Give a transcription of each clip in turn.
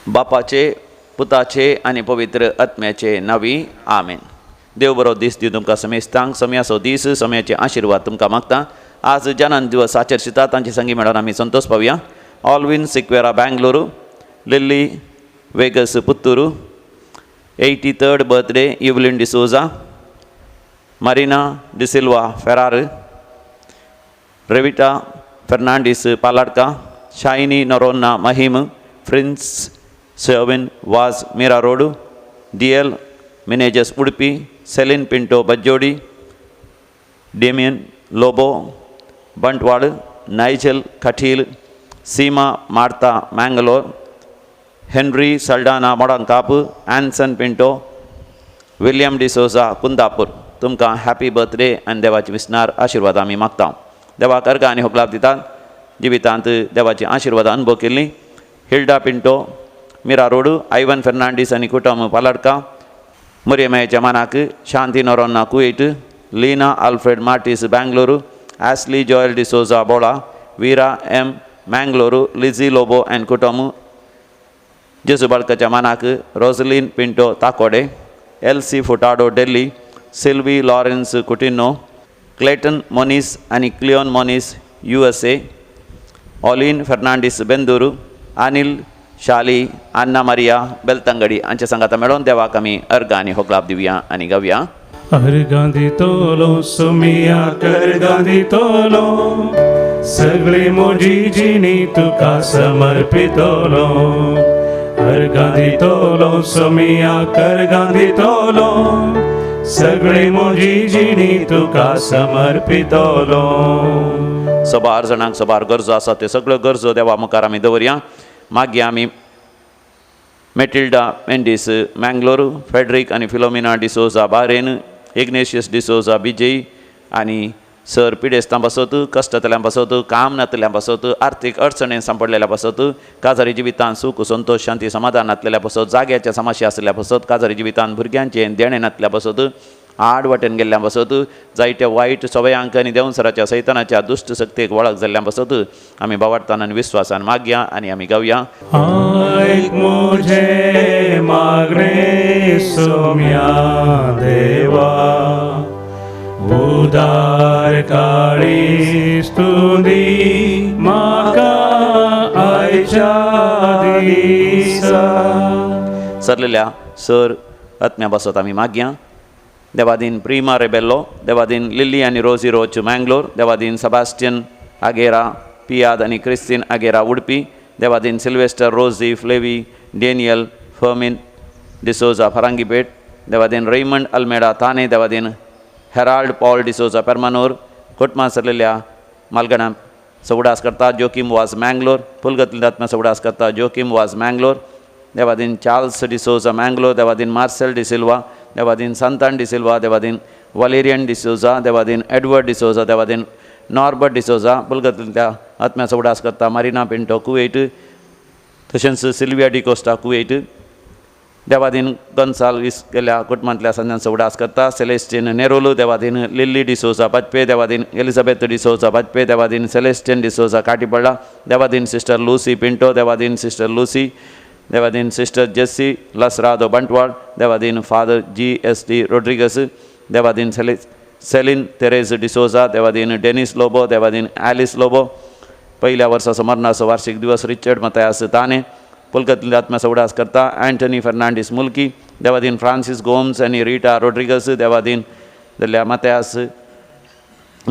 बापाचे, पुताचे आनी पवित्र आत्म्याचे नांवी आमेन. देव बरो दीस दिवं तुमकां समेस्तांक. समयाचो दीस, समयाचे आशिर्वाद तुमकां मागता. आज जनान दिवस आचरशिता तांचे संगी मेळोन आमी संतोष पावया. Alvin Sequeira Bengaluru, Lilly Vegas Puttur, 83rd birthday Evelyn D'Souza, Marina D'Silva Ferar, Revita Fernandes Paladka, Shiny Noronha Mahim, Prince Servin Vaz Mira Road, DL Menezes Udupi, Celine Pinto Bajjodi, Damian Lobo Bantwal, Nigel Khatil, Seema Marta Mangalore, Henry Saldanha Modankap, Anson Pinto, William D'Souza Kundapur. तुमकां हॅपी बर्थडे आनी देवाचे विस्नार आशिर्वाद आमी मागता. देवाक अर्घ आनी होगलाप दितात. जिवितांत देवाची आशिर्वाद अनुभव केल्ली. हिल्डा पिंटो मीरा रोड, आयवन फर्नांडीस आनी कुटुंब पालाडका, मरियमायेच्या मानाक Shanti Noronha Kuwait, Leena Alfred Martis Bengaluru, Ashley Joel D'Souza Bola, Veera M Mangaluru, Lizzy Lobo and कुटुंब जेजुबाळकाच्या मानाक रोझलिन पिंटो ताकोडे, LC फुटाडो दिल्ली, सिल्वी लॉरेन्स कुटिनो, क्लेटन मोनिस आनी क्लिओन मोनिस USA, ऑलिन फर्नांडीस बेंदूरू, अनिल शाली अन्ना मारिया बेलतंगडी हांचे संगात मेळोन देवाक आमी अर्घ आनी होगलाप दिवया आनी गावया. अर्घां दितलो सुमिया कर्घां दितलो, सगळे मोजी जिणी तुका समर्पितलो. अर्घां दितलो सुमिया कर्घां दितलो, सगळे मोजी जिणी तुका समर्पितलो. सबार जाणांक सबार गरजो आसा त्यो सगळ्यो गरजो देवा मुखार आमी दवरया. मागीर आमी मेटिल्डा मेंडीस मैंगलोरू, फेडरिक आनी Philomena D'Souza Warren, Ignatius D'Souza Bijay आनी सर पिडेस्तां पासत, कश्टांतल्यान पासत, काम नातल्यान पासत, आर्थीक अडचणेन सांपडलेल्या पासत, काजारी जिवितांत सुख संतोष शांती समाधान नातलेल्या पासत, जाग्याच्या समस्या आसलेल्या पासत, काजारी जिवितांत भुरग्यांचें देणें नातल्या पासत, आड वाटेन गेल्ल्या पासत, जायत्या वायट सवयांक आनी देंवसराच्या सैतानाच्या दुश्ट शक्तीक वळख जाल्ल्या पासत आमी बावार्थान आनी विश्वासान मागया आनी आमी गावया. आयक मोजे मागणे सोम्या देवा, उदार काळी स्तुती म्हाका आयच्या दिसा. सरलेल्या सर आत्म्या पासत आमी मागया. देवादीन प्रिमा रेबेल्लो, देवादीन लिली आनी रोजी रोच मैंगलोर, देवादीन सेबास्टियन आगेरा पियाद आनी क्रिस्तीन आगेरा उडपी, देवादीन सिल्वेस्टर रोजी फ्लेवी डेनियल फर्मिन डिसोजा फरांगीपेट, देवादीन रेमंड अल्मेडा थाने, देवादीन हेराल्ड पॉल डिसोजा पेरमानूर. कुटुंबां सरलेल्या मालगणा सवडास करता जोकीम वाज मैंगलोर, फुलगतली आत्म्या सवडास करता जोकीम वाज मैंगलोर, देवादीन चार्ल्स डिसोजा मैंगलोर, देवादीन मार्सेल डिसिल्वा, देवादीन संतान डिसिल्वा, देवादीन वलेरियन डिसोजा, देवादीन एडवर्ड डिसोजा, देवादीन नॉर्बर्ट डिसोजा, पुलगतल्या आत्म्या सवडास करता मारिना पिंटो कुवेट, तशेंच सिल्विया डिकोस्टा कुवेट, देवादीन गॉन्साल्वीस गेल्या कुटुंबांतल्या संज्ञान सवडास करता सेलेस्टिन नेरोलो, देवादीन लिल्ली डिसोजा बजपे, देवादीन एलिझाबेथ डिसोजा बजपे, देवादीन सेलेस्टिन डिसोजा काटीपडला, देवादीन सिस्टर लूसी पिंटो, देवादीन सिस्टर लूसी, देवादीन सिस्टर जेसी लसरादो बंटवाड़, देवादीन फादर GSD रोड्रिगस, देवादीन सेलिन तेरेज डिसोजा, देवादीन डेनिस लोबो, देवादीन ॲलिस लोबो. पहिल्या वर्साचो मरणाचो वार्षिक दिवस रिचर्ड मतायास ताने, पुलगतली आत्म्या सवडास करता अँटनी फर्नांडीस मुल्की, देवादीन फ्रांसिस गोम्स आनी रिटा रोड्रिगस, देवादीन दल्या मतायास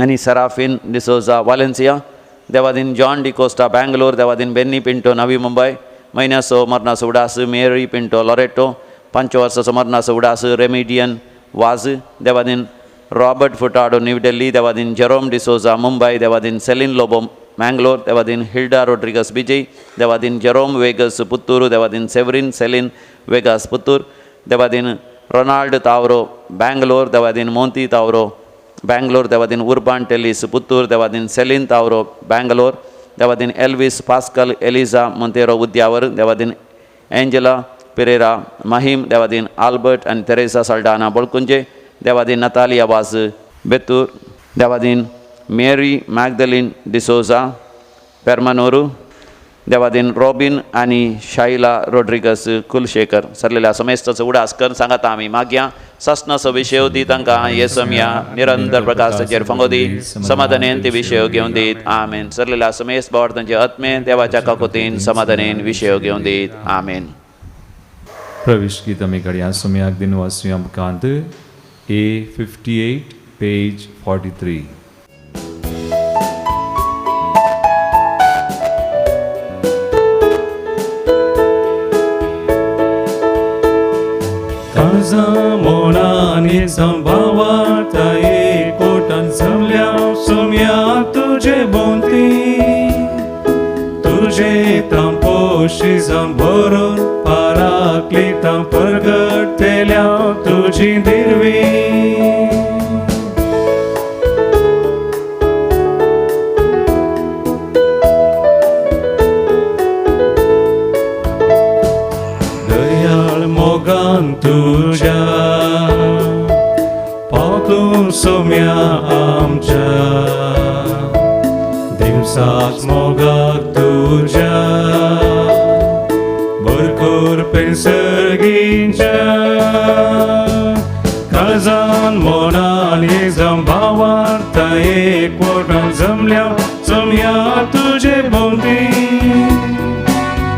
आनी सराफिन D'Souza Valencia, Devadin John D'Costa Bangalore, Devadin Benny Pinto Navi Mumbai. महिन्याचो मरणाचो उडास मेरी पिंटो लॉरेटो, 5 वर्साचो मरणाचो उडास रेमिडियन वाज, देवादीन रॉबर्ट फुटाडो न्यू दिल्ली, देवादीन जेरोम डिसोजा मुंबई, देवादीन सेलिन लोबो मैंगलोर, देवादीन हिल्डा रोड्रिगस बिजय, देवादीन जेरोम वेगस पुत्तूर, देवादीन सेवरिन सेलिन वेगास पुत्तूर, देवादीन रोनाल्ड तावरो बेंगलोर, देवादीन मोंती तावरो बेंगलोर, देवादीन उर्बान टेलिस पुत्तूर, देवादीन सेलिन तावरो बेंगलोर, देवा दिन एल्विस पास्कल एलिझा मोंतेरो उद्यावर देवा दिन एंजेला पेरेरा माहीम देवा दिन आल्बर्ट आणि तेरेसा साल्डाना बोळकुंजे देवा दिन नतालिया वाज बेतूर देवा दिन मेरी मॅगदलिन डिसोजा पेरमानोरू देवा दिन रॉबिन आणि शाइला रोड्रिगस कुलशेखर सरलेल्या समेस्ताचो उडास कर सांगात आमी मागया सस्नाचो विशय दी तांकां येसम्या निरंतर प्रकाश ताचेर फंगोदी समाधानेन ते विशय घेवन दीत आमेन सरलेल्या समेस्त भावार तांचे आत्मे देवाच्या काकुतीन समाधानेन विशय घेवन दीत आमेन प्रवेश गीत आमी काडया सोम्याक दिनवासी आमकांत A58 पेज 43 मोनाने संभावाता कोटान जमल्या सोम्या तुझे बोंती तुझे तांपोशी भरून पाराक्लितां परगटलेल्या तुझी दिरवी दयाळ मोगान तुझ्या पावतून सोम्या आमच्या दिवसाक मोगाक तुझ्या भरपूर पेसर्गींच्या काळजान मोनान भावार्थ एक पोटान जमल्या सोम्या तुझे भोवती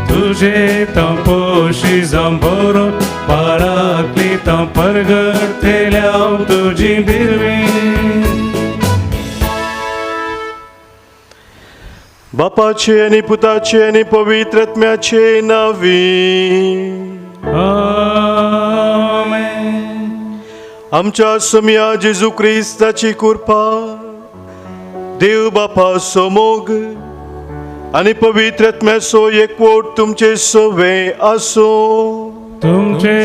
तुझे तांपोशी भरून पाराक्लितां परगटलेल्या तुझी दिरवी बापाचे आणि पुताचे आणि पवित्र आत्म्याचे नावी आमेन. आमच्या सोम्या जेजू क्रिस्ताची कृपा देव बापा सोमोग आणि पवित्र आत्म्याचो एकवट तुमचे सोवे आसो तुमचे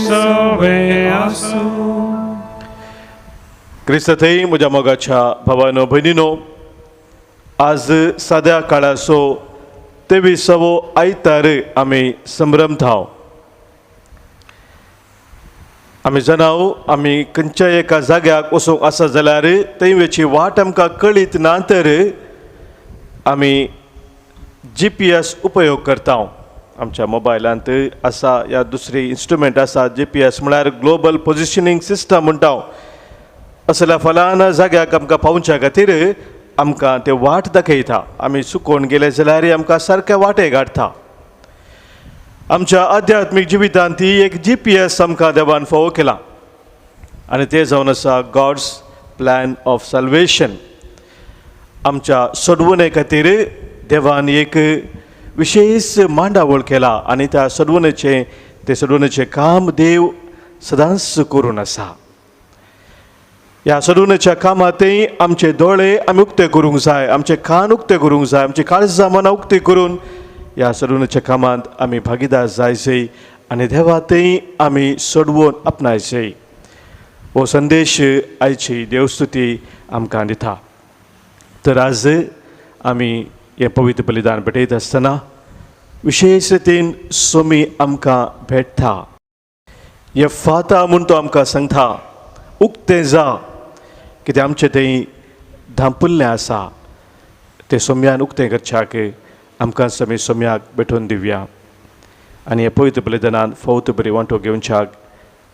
सवे आसो. क्रिस्ताथई म्हज्या मोगाच्या भावानो भयणीनो आज साद्या काळाचो 23वो आयतार आमी संभ्रमताव. आमी जाणाव आमी खंयच्याय एका जाग्याक वचूंक आसा जाल्यार थंय वेची वाट आमकां कळीत ना तर आमी GPS उपयोग करता. आमच्या मोबायलांत आसा या दुसरी इन्स्ट्रुमेंट आसा GPS म्हळ्यार ग्लोबल पोजिशनिंग सिस्टम म्हणटा. असल्या फलान जाग्याक आमकां पावच्या खातीर आमकां ते वाट दाखयता. आमी चुकोवन गेले जाल्यार आमकां सारक्या वाटेक हाडटा. आमच्या आध्यात्मीक जिवितांत ही एक GPS आमकां देवान फावो केला आनी ते जावन आसा गॉड्स प्लॅन ऑफ सल्वेशन. आमच्या सोडवणे खातीर देवान एक विशेष मांडावळ केला आनी त्या सोडवणेचें काम देव सदांच करून आसा. ह्या सोडवणेच्या कामांतय आमचे दोळे आमी उक्ते करूंक जाय, आमचे कान उक्ते करूंक जाय, आमची काळजां मनां उक्ती करून ह्या सोडवणेच्या कामांत आमी भागीदार जायचे आनी देवातय आमी सोडवून आपणायचे. हो संदेश आयची देवस्तुती आमकां दिता. तर आज आमी हे पवित्र बलिदान भेटयत आसतना विशेष रितीन सोमी आमकां भेटता. हे फाता म्हूण तो आमकां सांगता उक्तें जा कितें आमचें थंय धांपुल्लें आसा तें सोम्यान उक्तें करच्याक आमकां समी सोम्याक भेटोवन दिवया आनी हे पवित्र बलिदानान फौत बरी वांटो घेवच्याक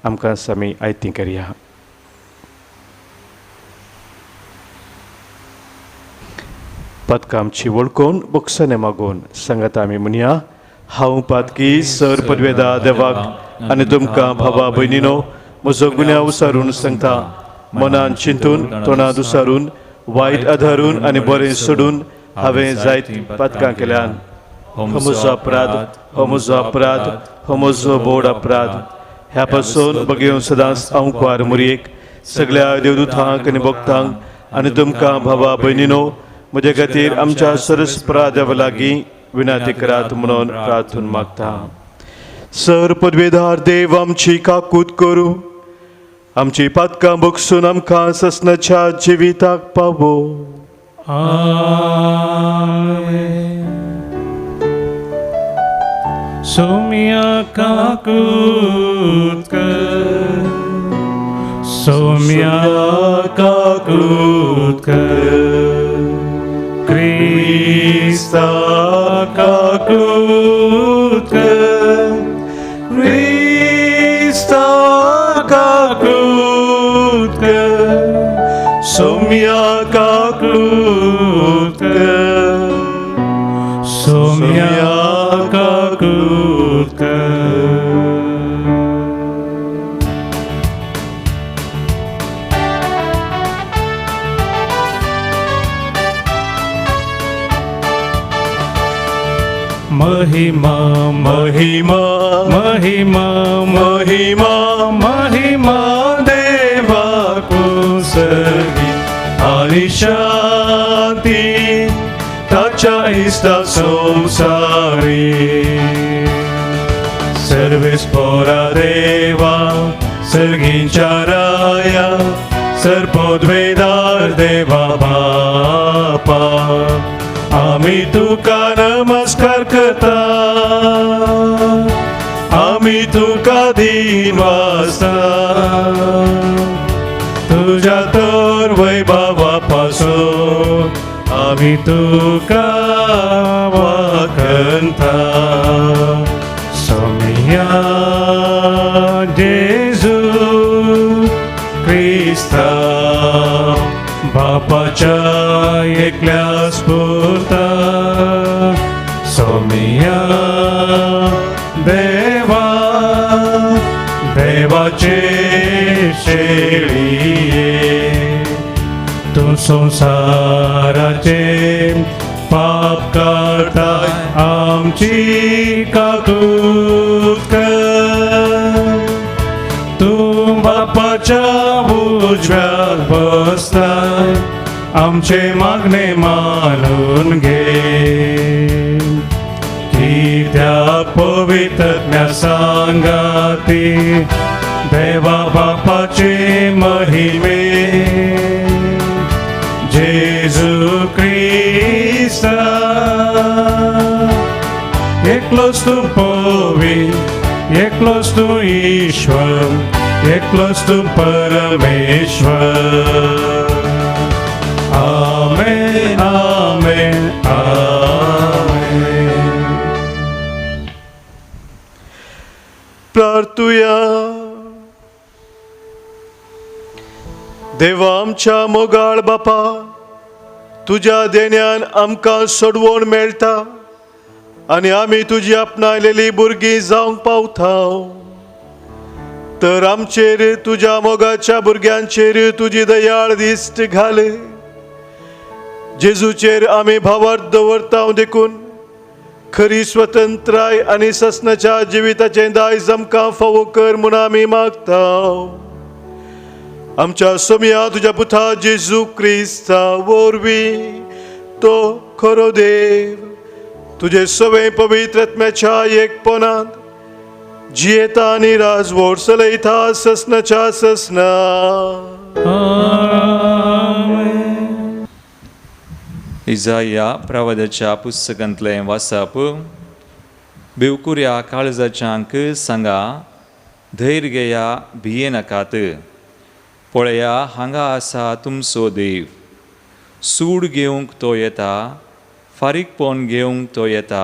आमकां समी आयती करया. पदकां आमची वळखून बक्षांनी मागून सांगात आमी म्हणया हांव पातकी सर पदवेदा देवाक आनी तुमकां भावा भयणीनो म्हजो गुन्यांव उसारून सांगता. मनान चिंतून तोंडांत उसारून वायट आधारून आनी बरें सोडून हांवें जायतीं पातकां केल्यान. हो म्हजो अपराध, हो म्हजो अपराध, हो म्हजो बोड अपराध. ह्या पासून बगेवन सदांच हांव कुवार मुरयेक सगळ्या देवदूतांक आनी भक्तांक आनी तुमकां भावा भयणीनो म्हजे खातीर आमच्या सरस्परा देवा लागीं विनंती करात म्हणून प्रार्थून मागता. सर पदवेदार देव आमची काकूत करूं, आमची पातकां बगसून आमकां ससनाच्या जिविताक पावो. Amen. Somia kakutkar, Somia kakutkar, Krista kakutkar, Krista kakutkar, Somia kakutkar, Somia kakutkar. महिमा महिमा महिमा महिमा महिमा देवा कुसगी आणि शांती ताच्या इष्टा संसारी सर्वेस पोरा देवा सर्गींच्या राया सर्पोद्वेदार देवा बापा आम्ही तुका नमस्कार करता आम्ही तुका दिन वाजता तुझ्या तर वैभवापासून आम्ही तुका वाखंता सोमिया जेजू क्रिस्ता बापाच्या एकल्या स्फूर्ता सोमिया देवा देवाचे शेळिये तू संसाराचे पाप काढताय आमची काकूत कर तू बापाच्या उजव्यात बसताय आमचे मागणे मानून घे की त्या पवित्रज्ञ सांगाती देवा बापाचे महिमे जेजू क्रिस्ता एकलोच तू पवित्र एकलोच तू ईश्वर एकलोच तू परमेश्वर आमेन आमेन आमेन. प्रार्थूया. देवा आमच्या मोगाळ बापा तुझ्या देण्यान आमकां सोडवण मेळटा आनी आमी तुजी आपणायलेली भुरगीं जावंक पावता तर आमचेर तुज्या मोगाच्या भुरग्यांचेर तुजी दयाळ दिश्ट घाल जेजूचेर आमी भावार्थ दवरता देखून खरी स्वतंत्राय आनी ससनाच्या जिविताचें दायज आमकां फावो कर म्हूण आमी मागता आमच्या सोम्या तुझ्या पुता जेजू क्रिस्ता वरवीं तो खरो देव तुझे सवे पवित्रत्म्याच्या एकपणांत जियेता आनी राजवट चलयता ससनाच्या ससना इजाया प्रवादाच्या पुस्तकांतलें वाचप भिवकुऱ्या काळजाच्यांक सांगा धैर्य घेया भिये नाकात पळया हांगा आसा तुमचो देव सूड घेवंक तो येता फारीकपण घेवंक तो येता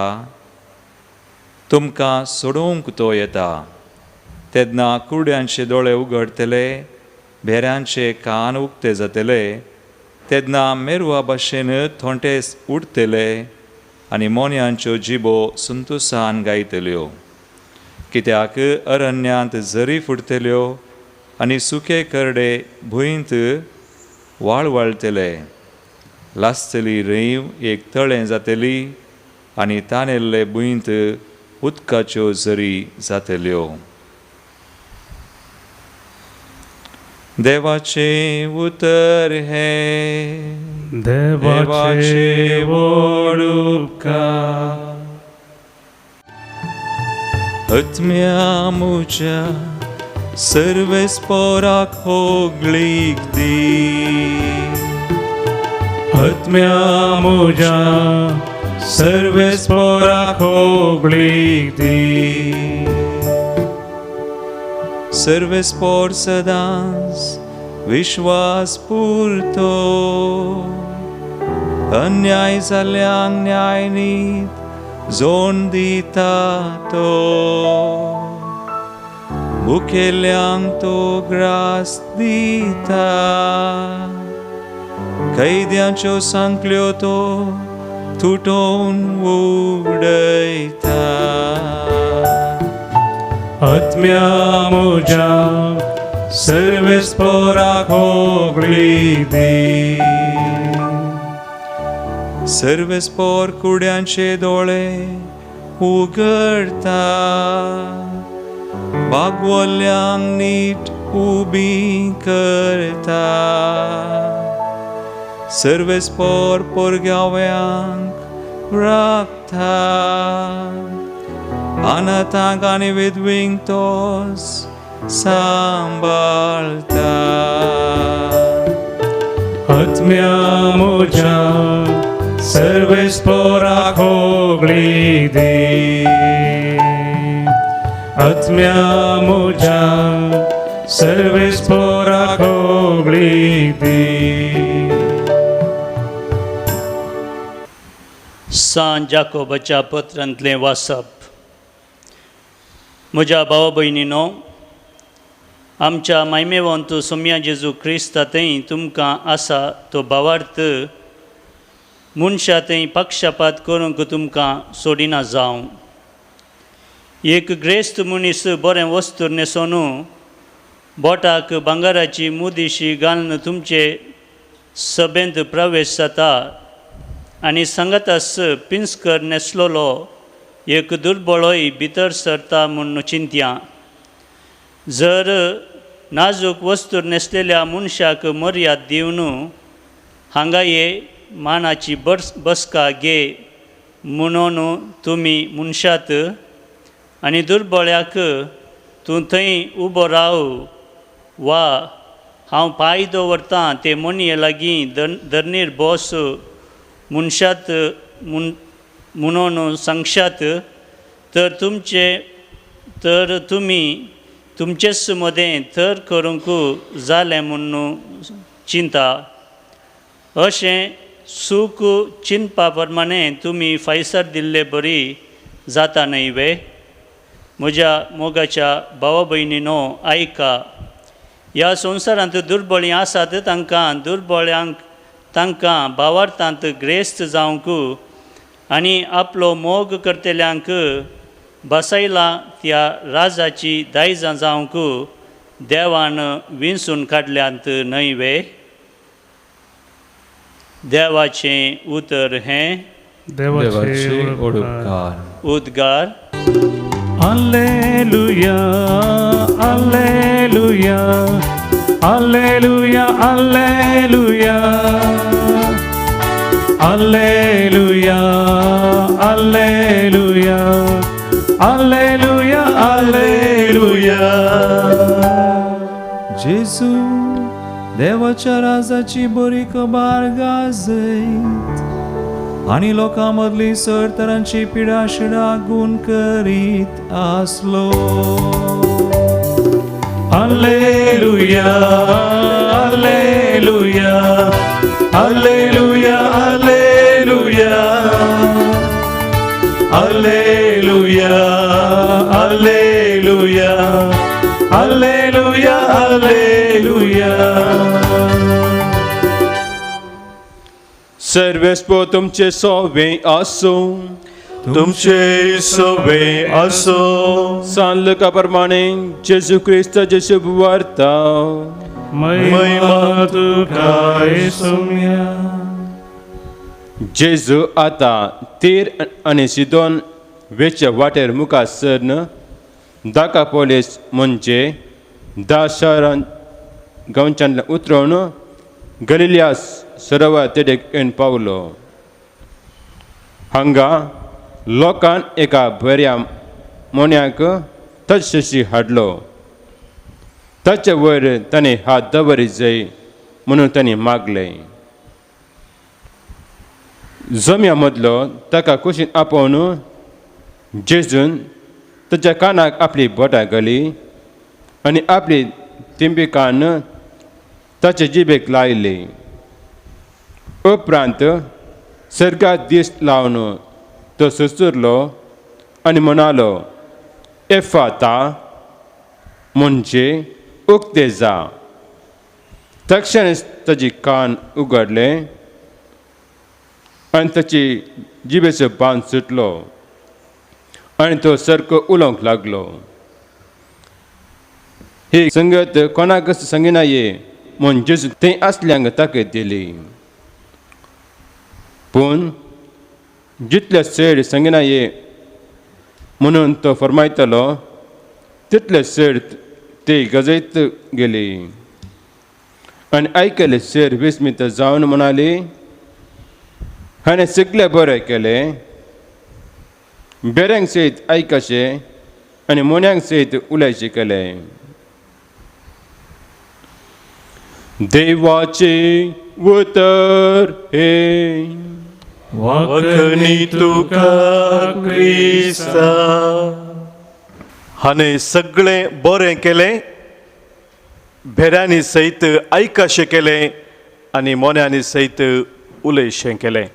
तुमकां सोडोवंक तो येता तेन्ना कुरड्यांचे दोळे उगडतले भेऱ्यांचे कान उक्ते जातले तेन्ना मेरवा भाशेन थोंटे उडतले आनी मोन्यांच्यो जिबो संतोशान गायतल्यो कित्याक अरण्यांत झरी फुटतल्यो आनी सुके करडे भुंयत वाळवळतले लासतली रेंव एक तळें जातली आनी तानेल्ले भुंयत उदकाच्यो झरी जातल्यो देवाचे उतर हे देवाचे व्हड उपकार आत्म्या मुच्या सर्वेस्पोराक होगलीक दी आत्म्या म्हज्या सर्वेस्पराक होगळीक दी. सर्वेस्पोर सदांच विश्वास पुरतो, अन्याय जाल्ल्यांक न्याय नीत जोड दिता तो, मुखेल्यांक तो ग्रास दिता, कैद्यांच्यो सांकल्यो तो तुटोवन उडयता. आत्म्या म्हज्या सर्वेस्पराक होगळीक दी. सर्वेस्पोर कुड्यांचे दोळे उगडता, बागवल्ल्यांक नीट उबी करता. सर्वेस्पोर पोरग्याव्यांक राखता, अनाथांक आनी विधवींक तोच सांबाळता. आत्म्या म्हज्या सर्वेस्पराक होगळीक दी. आत्म्या म्हज्या सर्वेस्पराक होगळीक दी. सांत जाकोबाच्या पत्रांतलें वाचप. म्हज्या भावा भयणीनो, आमच्या मायमेवंत सोम्या जेजू क्रिस्तांतय तुमकां आसा तो भावार्थ मनशांतय पक्षपात करूंक तुमकां सोडिना जावं. एक ग्रेस्त मनीस बरें वस्त्र न्हेसोन बोटाक भांगाराची मुदीशी घालून तुमचे सभेंत प्रवेश जाता आनी सांगातास पिंजकर न्हेसलोलो एक दुर्बळोय भितर सरता म्हूण चिंत्या. जर नाजूक वस्त्र न्हेसलेल्या मनशाक मर्याद दिवन हांगा ये मानाची बसका घे म्हणून तुमी मनशात आनी दुर्बळ्याक तूं थंय उबो राव वा हांव पांय दवरतां ते मणये लागीं धरणीर बस मनशात म्हणून सांगशात तर तुमी तुमचेच मदें थर करूंक जालें म्हणून चिंता. अशें सूख चिंतपा प्रमाणे तुमी फायसर दिल्ले बरी जाता न्हय वे. म्हज्या मोगाच्या भावा भयणीनो, आयका. ह्या संवसारांत दुर्बळीं आसात तांकां भावार्थांत ग्रेस्त जावंक आनी आपलो मोग करतल्यांक बसयला त्या राजाची दायजां जावंक देवान विंचून काडल्यांत न्हय वे. देवाचें उतर हें देवाचे उपकार. उद्गार. Alleluia, Alleluia, Alleluia, Alleluia, Alleluia, Alleluia, Alleluia, Alleluia. जेजू देवाच्या राजाची बरी खबर गाजयत आनी लोकां मदली सरतरांची पिडा शिडा गुण करीत आसलो. Alleluia, Alleluia, Alleluia, Alleluia, Alleluia, Alleluia, Alleluia, Alleluia. सर्वेस्पो तुमचे सोवे आसो, तुमचे सोवे आसो. सांगलेका प्रमाणे जेजू क्रिस्ताचे शुभ वार्ता. महिमा तुका येसुम्या. जेजू आतां तीर आनी सिदोन वेच्या वाटेर मुखार सरन दाकापोलीस म्हणजे 10 शारां गांवच्यान उतरोवन गलिलिया सरोवर तेडेक येवन पावलो. हांगा लोकांन एका बऱ्या मोन्याक तशशी हाडलो. ताचे वयर ताणें हात दवरीत जाय म्हणून ताणें मागलें. जम्या मदलो ताका कुशीन आपोवन जेजून ताच्या कानाक आपली बोटां घाली आनी आपली तिंबी कान ताचे जिबेक लायली. उपरांत सर्गाक दीस लावन तो सुसुरलो आनी म्हणालो, एफाता, म्हणजे उक्ते जा. तक्षणच ताची कान उगडले आनी ताची जिबेचो बांद सुटलो आनी तो सारको उलोवंक लागलो. ही संगत कोणाकच सांगिनाये म्हूण जेजू थंय आसल्यांक ताकद दिली. पूण जितले चड सांगिनाये म्हणून तो फरमायतलो तितले चड ती गजयत गेली. आनी आयकले चड विस्मीत जावन म्हणाली, हाणें सगळें बरें केलें. बेऱ्यांक सयत आयकशें आनी मोन्यांक सयत उलयचें केलें. देवाचे उतर हे वखणी तुका क्रिस्ता. हाणें सगळें बरें केलें, भेऱ्यांनी सयत आयकशें केलें आनी मोन्यांनी सयत उलयशें केलें.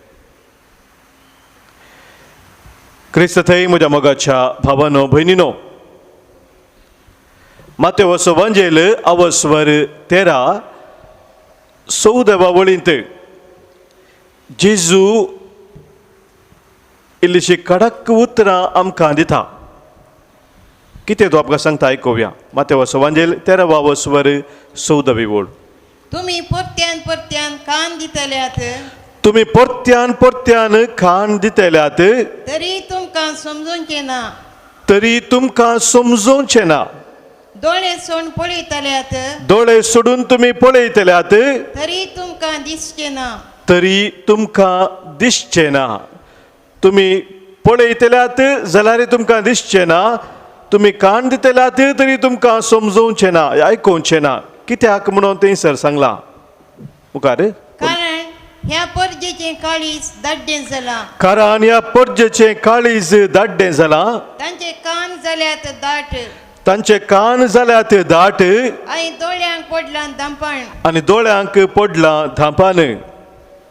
क्रिस्त थंय म्हज्या मोगाच्या भावानो भयणीनो, मातेवस वंजेल अवस्वर 13 14 वळींत जेजू इल्लीशी कडक उतरां आमकां दिता. कितें तो आमकां सांगता आयकुया. मातेवस वंजेल 13 अवस्वर 14 वळ. तुम्ही परत्यान परत्यान कान दितल्यात, तुम्ही परत्यान परत्यान खाण दितल्यात, तरी तुमकां समजूंचे ना. तरी तुमकां समजोवचें ना. दोळे सोड पळयतल्यात, दोळे सोडून तुम्ही पळयतल्यात, तरी तुमकां दिसचे ना. तरी तुमकां दिसचें ना. तुम्ही पळयतल्यात जाल्यार तुमकां दिसचें ना. तुम्ही कान दितल्यात तरी तुमकां समजोवचें ना, आयकोवचें ना. कित्याक म्हणून थंयसर सांगलां मुखार. कारण ह्या परजेचें काळीज दाड्डें जालां. कारण ह्या परजेचें काळीज दाड्डें जालां. तांचे कान जाल्यात दाट, तांचे कान जाल्यात दाट, आनी दोळ्यांक पडलां धांपण. आनी दोळ्यांक पडलां धांपान.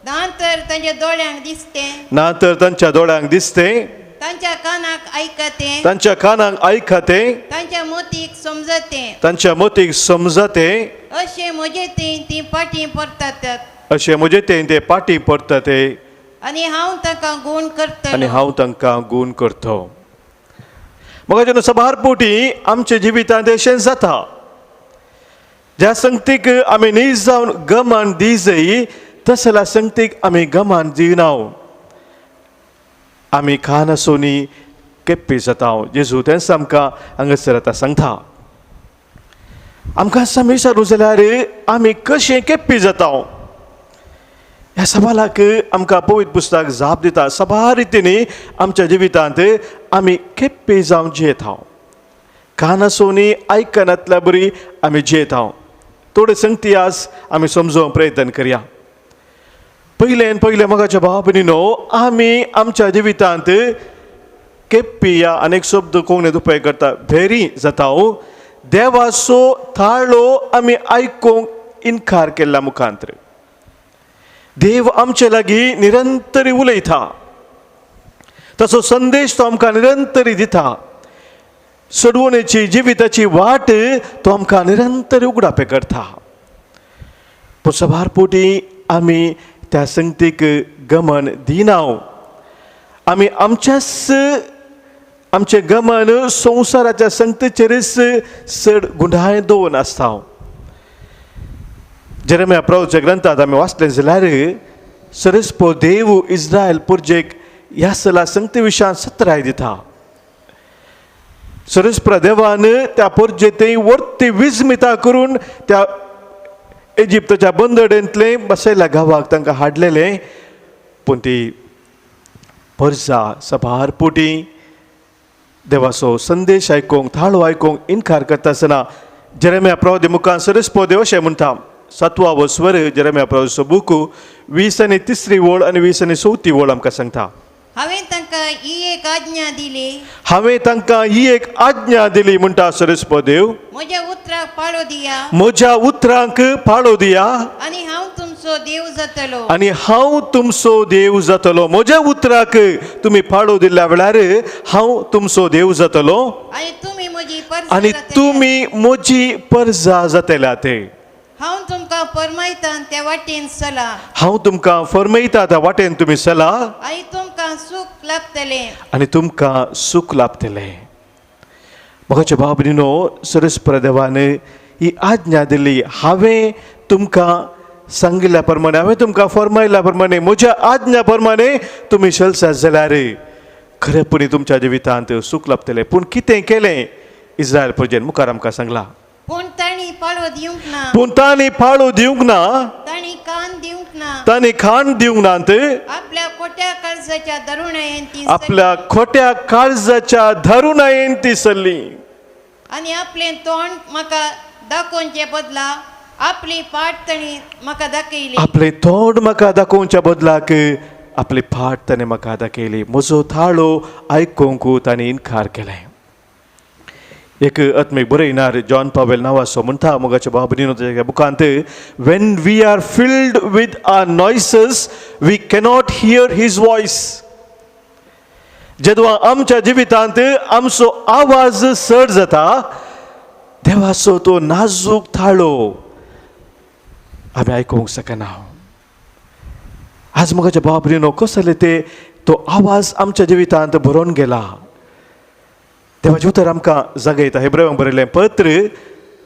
नांतर तांच्या दोळ्यांक दिसतें, ना तर तांच्या दोळ्यांक दिसतें, तांच्या कानाक आयकतें, तांच्या कानाक आयकतें, तांच्या मोतीक समजतें. तांच्या मतीक समजतें. अशें म्हजे ती पाटी परतात अशें म्हजे ते पाटी पडटा ते, आनी हांव ताका गूण आनी करतलों. हांव तांकां गूण करतो. म्हाका जेन्ना सबारपोटी आमच्या जिवितांत अशें जाता, ज्या संगतीक आमी न्ही जावन गमान दी जाय तसल्या संगतीक आमी गमान दिना. आमी खान आसोनी केप्पी जाता. जेजू तेंच आमकां हांगासर आतां सांगता. आमकां समेशारू जाल्यार आमी कशें केप्पी जाता ह्या सवालाक आमकां पवित्र पुस्तक जाप दिता. सबार रितींनी आमच्या जिवितांत आमी केप्पी जावन जियेता. कान आसोनी आयकनातल्या बरी आमी जियेता. थोडे संगती आज आमी समजोवंक प्रयत्न करया. पयलें मोगाच्या भावा भयणीनो, आमी आमच्या जिवितांत केप्पी ह्या अनेक शब्द कोंकणीत उपेग करता. भेरी जाता. देवाचो थाळो आमी आयकूंक इन्कार केल्ल्या मुखांतर देव आमचे लागीं निरंतरी उलयता. ताचो संदेश तो आमकां निरंतरी दिता. सोडवणेची जिविताची वाट तो आमकां निरंतरी उगडापे करता. पूण सबारपोटी आमी त्या संगतीक गमन दिना. आमी आमचें गमन संवसाराच्या संगतीचेरच चड गुंडाळ दवरून आसता. जेरेमिया प्रवच्या ग्रंथांत आमी वाचलें जाल्यार सरस्पो देव इस्रायल पुर्जेक ह्या सला संगती विशयान सत्राय दिता. सरस्प्र देवान त्या पुर्जेंतय वर्ती विजमिता करून त्या इजिप्तच्या बंदडेंतले बसयल्या गांवाक तांकां हाडलेलें. पूण ती परजा सबारपोटी देवाचो संदेश आयकूंक, थाळो आयकूंक इन्कार करता आसतना जेरेमिया प्रवादी मुखार सरस्पो देव अशें म्हणटा. 7वा स्वर जेरेमिया प्रभुचो बूक 20 आनी 3 वळ आनी 20 आनी 34 वळ आमकां सांगता. हांवें तांकां ही एक आज्ञा दिली, हांवें तांकां ही एक आज्ञा दिली म्हणटा सरस्वती देव. म्हज्या उतराक पाळो दिया म्हज्या उतरांक पाळो दिया आनी हांव तुमचो देव जातलो. आनी हांव तुमचो देव जातलो. म्हज्या उतराक तुमी पाळो दिल्ल्या वेळार हांव तुमचो देव जातलो आनी तुमी म्हजी आनी परज तुमी म्हजी परजा जातल्यात. हांव तुमकां फरमायता त्या वाटेन चला हांव तुमकां फरमयता त्या वाटेन तुमी चला आनी तुमकां सूख लाभतलें. आनी तुमकां सूख लाभतलें. म्हाका भाव भयणीनो, सरस्वती देवान ही आज्ञा दिली. हांवें तुमकां सांगिल्ल्या प्रमाणे, हांवें तुमकां फरमायल्या प्रमाणे, म्हज्या आज्ञा प्रमाणे तुमी चलसात जाल्यार खरेपणी तुमच्या जिवितांत सूख लाभतलें. पूण कितें केलें इस्रायल प्रजेन? मुखार आमकां सांगलां. पूण तांणी पाळो दिवंक ना, पूण तांणी पाळो दिवंक ना, तांणी कान दिवंक ना, तांणी खाण दिवंक नात. आपल्या खोट्या काळजाच्या धरुणायेन ती आपल्या खोट्या काळजाच्या धरुणायेन ती सल्ली आनी आपलें तोंड म्हाका दाखोवचे बदला आपली पाट तांणी म्हाका दाखयली. आपले तोंड म्हाका दाखोवच्या बदलाक आपली फाट ताणें म्हाका दाखयली. म्हजो थाळो आयकूंक ताणें इन्कार केलें. एक आत्मीक बरयणार जॉन पावेल नांवाचो म्हणटा मोगाच्या बाबरीनो तेच्या बुकांत, when we are filled with our noises we cannot hear his voice. जेदवा आमच्या जिवितांत आमचो आवाज चड जाता, देवाचो तो नाजूक थाळो आमी आयकूंक शकना. आज मोगाच्या बाबरीनो कसले ते तो आवाज आमच्या जिवितांत भरोवन गेला. देवाचें उतर आमकां जागयता. हेब्रेवांक बरयलें पत्र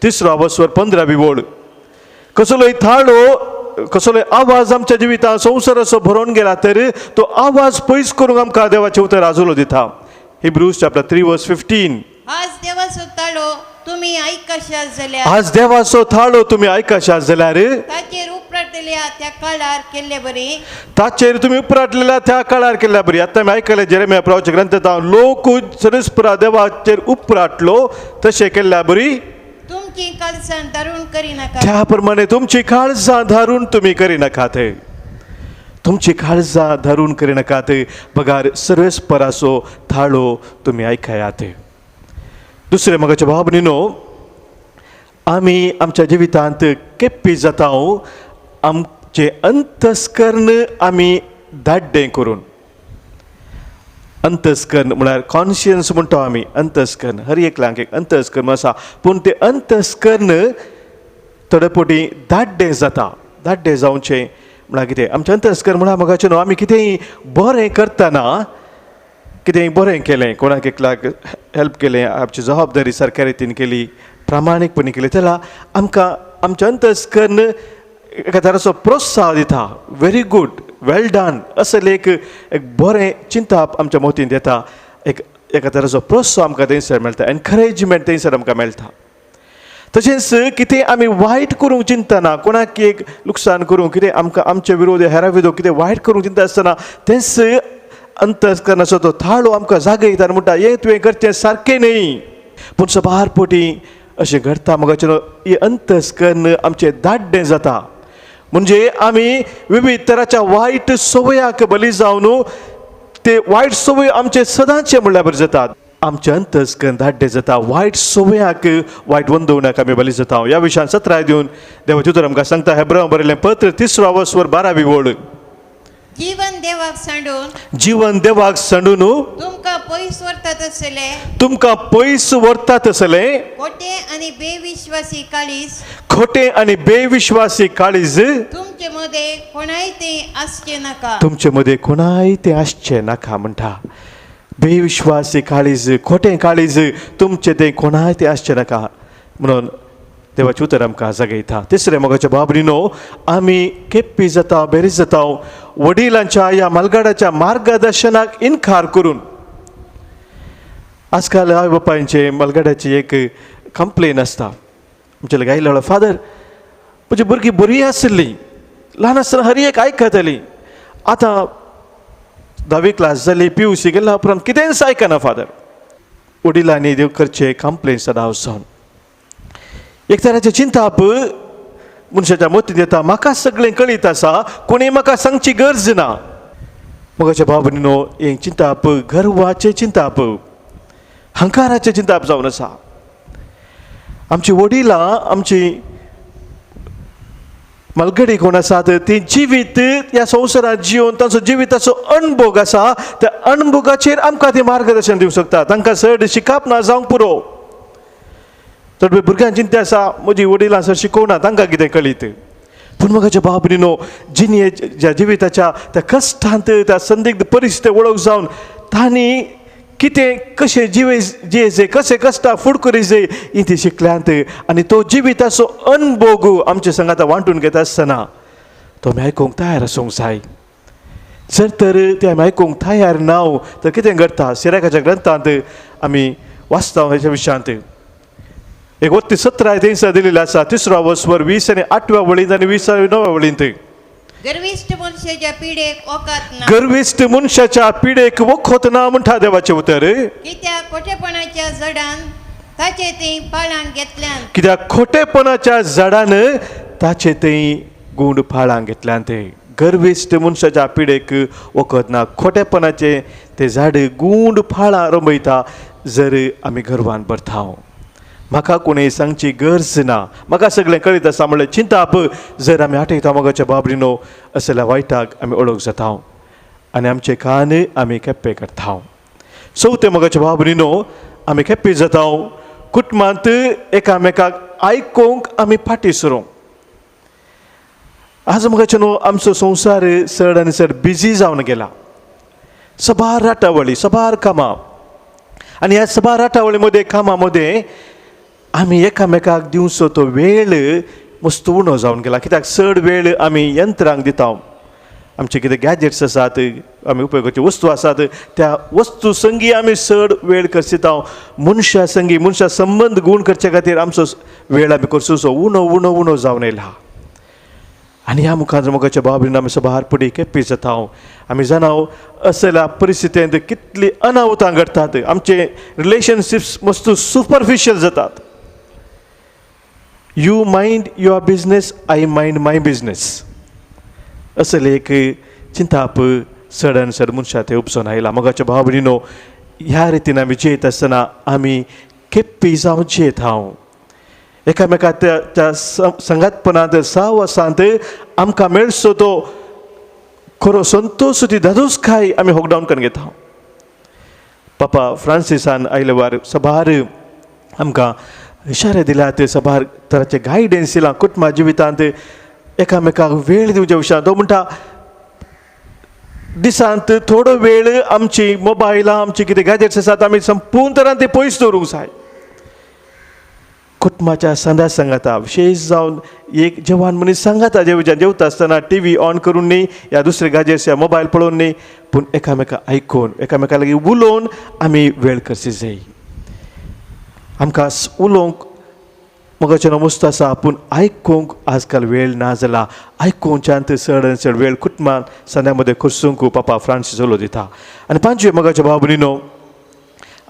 3 15 वळ. कसलोय थाळो, कसलोय आवाज आमच्या जिवितांत संवसार असो भरोवन गेला तर तो आवाज पयस करूंक आमकां देवाचें उतर आजोलो दिता. Hebrews chapter 3:15. आज देवाचो ताळो तुमी आयकशात जाल्यार, आज देवाचो थाळो तुमी आयकशात जाल्यार ताचेर उपराटल्या त्या काळार केल्ले बरे, ताचेर तुमी उपराटलेल्या त्या काळार केल्ल्या बरी. आतां आमी आयकलें जेरेमिया प्रवाच्या ग्रंथांत, लोक सरस्वती देवाचेर उपराटलो तशें केल्ल्या बरी. तुमची काळजां धरून करिनाका. त्या प्रमाणे तुमची काळजां धरून तुमी करिनाकात. तुमची काळजां धरून करिनाकात. बगार सर्वेस्पराचो थाळो तुमी आयकयात. दुसरें मोगाच्या भाव भयणीनो, आमी आमच्या जिवितांत केप्पी जाता आमचे अंतस्करण आमी धाड्डें करून. अंतस्करण म्हळ्यार कॉन्शियन्स म्हणटा आमी. अंतस्करण हर एकल्याक एक अंतस्करण आसा, पूण तें अंतस्करण थोडे फावटी धाड्डें जाता. धाड्डें जावचें म्हळ्यार कितें? आमचें अंतस्करण म्हळ्यार मोगाचें न्हू, आमी कितेंय बरें करतना, कितेंय बरें केलें, कोणाक एकल्याक हेल्प केलें, आमची जबाबदारी सारक्या रितीन केली, प्रामाणीकपणी केली, जाल्यार आमकां आमचें अंतस्करण एका तराचो प्रोत्साहन दिता. व्हेरी गुड, वेल डन असलें एक बरें चिंतप आमच्या मतीन येता. एका तराचो प्रोत्साहन आमकां थंयसर मेळटा, एनकरेजमेंट थंयसर आमकां मेळटा. तशेंच कितें आमी वायट करूंक चिंतना, कोणाक एक लुकसाण करूंक, कितें आमकां आमचे विरोध हेरा विरोध कितें वायट करूंक चिंता आसतना तेंच अंतस्करणाचो तो थाळो आमकां जागयता आनी म्हणटा हें तुवें करचें सारकें न्ही. पूण सबार पोटी अशें घडटा मोगाचें ही अंतस्करण आमचें धाड्डें जाता. म्हणजे आमी विविध तराच्या वायट संवयाक बली जावन ते वायट संवय आमचे सदांचे म्हणल्यार बरें जातात. आमचें अंतस्करण धाड्डें जाता. वायट संवयाक, वायट वंदवण्याक आमी बली जाता. ह्या विशयान सत्राय दिवन देवाचें उतर आमकां सांगता. हेब्रेवांक बरयलें पत्र 3 12 वळ. जीवन देवाक सांडून, जीवन देवाक सांडून तुमकां पयस व्हरतात आसले, तुमकां पयस व्हरतात आसले खोटे आनी बेविश्वासी काळीज, खोटे आनी बेविश्वासी काळीज तुमचे मदें कोणाय तें आसचें नाका. तुमचे मदें कोणाय तें आसचें नाका म्हणटा. बेविश्वासी काळीज, खोटें काळीज तुमचें तें कोणाय तें आसचें नाका म्हणून देवाचें उतर आमकां जागयता. तिसरें मोगाच्या बाबरीनो, आमी केप्पी जाता, बेरीज जाता वडिलांच्या ह्या मालगाडाच्या मार्गदर्शनाक इन्कार करून. आजकाल आवय बापायंचे मालगाड्याची एक कंप्लेन आसता. आमचे गायलो फादर म्हजी भुरगीं बरी आसली, ल्हान आसतना हर एक आयकताली, आतां 10वी क्लास जाली, PUC गेल्या उपरांत कितेंच आयकना फादर. वडिलांनी देव करचे कंप्लेन सदां वचोन एक तराचें चिंताप मनशाच्या मतींत येता म्हाका सगळें कळीत आसा कोणी म्हाका सांगची गरज ना. मोगाच्या भाव भयणीनो हें चिंताप गर्वाचें चिंताप हंकाराचें चिंताप जावन आसा. आमची वडिलां आमची मलगडी कोण आसात ती जिवीत ह्या संवसारांत जिवन तांचो जिविताचो अणभोग आसा त्या अणभोगाचेर आमकां ती मार्गदर्शन दिवंक शकता. तांकां चड शिकप ना जावंक पुरो. चड भुरग्यांक चिंता आसा म्हजी वडिलां सर शिकोवना तांकां कितें कळीत. पूण म्हाका भाव भयणीनो जिणेच्या जिविताच्या त्या कश्टांत त्या संदिग्ध परिस्थिती वळख जावन तांणी कितें कशें जियेचें कशें कश्टां फूड करीचें ही ती शिकल्यांत. आनी तो जिविताचो अणभोग आमच्या संगात वांटून घेता आसतना तो आमी आयकूंक तयार आसूंक जाय. जर तर ते आमी आयकूंक तयार ना तर कितें घडटा. सिराकाच्या ग्रंथांत आमी वाचता हेच्या विशयांत 17 दिलेले आसा. 3रा वस्वर 20 आनी 8व्या वळींत आनी 29व्या वळींत. गर्विष्ठ मनशाच्या पिडेक ओकात ना. गर्विष्ठ मनशाच्या पिडेक वखत ना म्हणटा देवाचें उतर. कित्याक खोटेपणाच्या जडान ताचे ते पाळांक घेतल्यान. कित्याक खोटेपणाच्या झाडान ताचे थंय गूण फाळांक घेतल्यान ते. गर्विष्ठ मनशाच्या पिडेक वखत ना. खोटेपणाचे ते झाड गूण फाळां रमयता जर आमी गर्वान भरता. म्हाका कोणें सांगची गरज ना म्हाका सगळें कळीत आसा म्हणल्यार चिंताप जर आमी आटयता मोगाच्या बाबरीनो असल्या वायटाक आमी ओळख जाता आनी आमचे कान आमी केप्पे करता. चवथे मोगाच्या बाबरीनो आमी केप्पे जाता कुटुंबांत एकामेकाक आयकूंक आमी फाटी सरूंक. आज मोगाचे न्हू आमचो संवसार चड आनी चड बिजी जावन गेला. सबार राटावळी सबार कामां आनी ह्या सबार राटावळी मदें कामां मदें आमी एकामेकाक दिवचो तो वेळ मस्त उणो जावन गेला. कित्याक चड वेळ आमी यंत्रांक दिता. आमचे कितें गॅजेट्स आसात आमी उपयोगाच्यो वस्तू आसात त्या वस्तू संगी आमी चड वेळ करता. मनशा संगी मनशा संबंद गूण करचे खातीर आमचो वेळ आमी करचो उणो उणो उणो जावन येयला. आनी ह्या मुखार मोगाच्या बाबरीन आमी सबार फुडें केप्पे जाता. आमी जाणा असल्या परिस्थितींत कितली अनाहुतां घडटात. आमचे रिलेशनशिप्स मस्त सुपरफिशियल जातात. You mind your business I mind my business असले एक चिंताप चड चड मनशा थंय उपसून आयला. मोगाच्या भाव भयणीनो ह्या रितीन आमी जियेत आसतना आमी केप्पी जावन जियेता. एकामेकाक त्या संगातपणांत सावासांत आमकां मेळचो तो खरो संतोश ती धादोसकाय आमी होकडावन करून घेता. पापा फ्रांसिसान आयले वार सबार आमकां इशारे दिल्यात. सबार तरांचे गायडन्स दिलां कुटुंबा जिवितांत एकामेकाक वेळ दिवच्या विशयान. तो म्हणटा दिसांत थोडो वेळ आमची मोबायलां आमची कितें गॅजेट्स आसात आमी संपूर्ण तरान ते पयस दवरूंक जाय. कुटुंबाच्या संदा सांगाता विशेश जावन एक जवान मनीस सांगाता जेवता आसतना TV ऑन करून न्ही या दुसरे गॅजेट्स या मोबायल पळोवन न्ही पूण एकामेकाक आयकून एकामेका लागीं उलोवन आमी वेळ करची जाय. आमकां उलोवंक मोगाचें मस्त आसा पूण आयकूंक आजकाल वेळ ना जाला. आयकूंच्यान चड आनी चड वेळ कुटुंबांत संद्या मदें करसूंक पापा फ्रांसीस उलो दिता. आनी पांचवे मोगाच्या भाव भयणीनो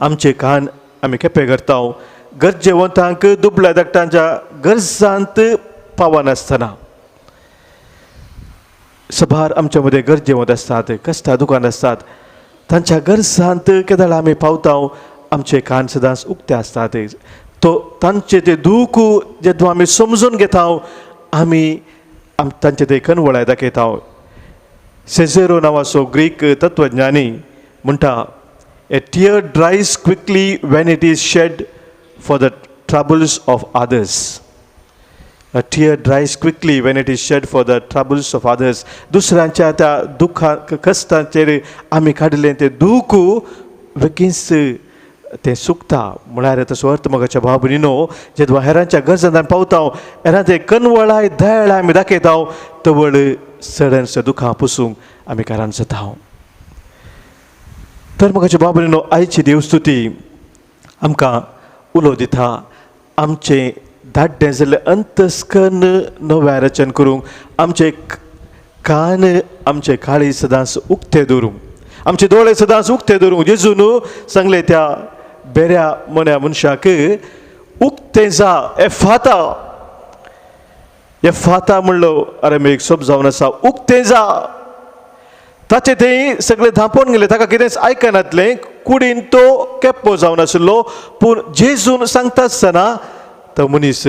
आमचे कान आमी केपें करता. गरजेवंतांक दुबळ्या धाकट्यांच्या गरजांत पावनासतना सबार आमच्या मदें गरजेवंत आसतात कश्टा दुकान आसतात तांच्या गरजांत केदळ आमी पावता. आमचे कान सदांच उक्ते आसतात. तो तांचे ते दूख जेदो आमी समजून घेता आमी तांचे ते कनवळाय दाखयता. सेझेरो नांवाचो ग्रीक तत्वज्ञानी म्हणटा a tear dries quickly when it is shed for the troubles of others. A tear dries quickly when it is shed for the troubles of others. दुसऱ्यांच्या त्या दुखा कश्टांचेर आमी काडिल्लें तें दूख बेगीनच तें सुकता. म्हळ्यार तसो अर्थ मोगाच्या भाव भयणीनो जेदो हेरांच्या गरजांत आमी पावता हेरां ते कनवळाय दयाळ आमी दाखयता तवळ चड दुखां पुसूंक आमी कारण जाता. तर मोगाच्या भाव भयणीनो आयची देवस्तुती आमकां उलो दिता आमचे धाड्डें जाल्लें अंतस्करण नव्या रचन करूंक आमचे कान आमचे काळी सदांच उक्ते दवरूंक आमचे दोळे सदांच उक्ते दवरूंक. जेजून सांगले त्या बेऱ्या मनशाक उक्ते जा एफाता फाता म्हणलो अरामेक शब्द जावन आसा उक्तें जा. ताचे थंय सगळे धांपोवन गेले, ताका कितेंच आयकनातलें. कुडीन तो केप्पो जावन आशिल्लो, पूण जेजून सांगता आसतना तो मनीस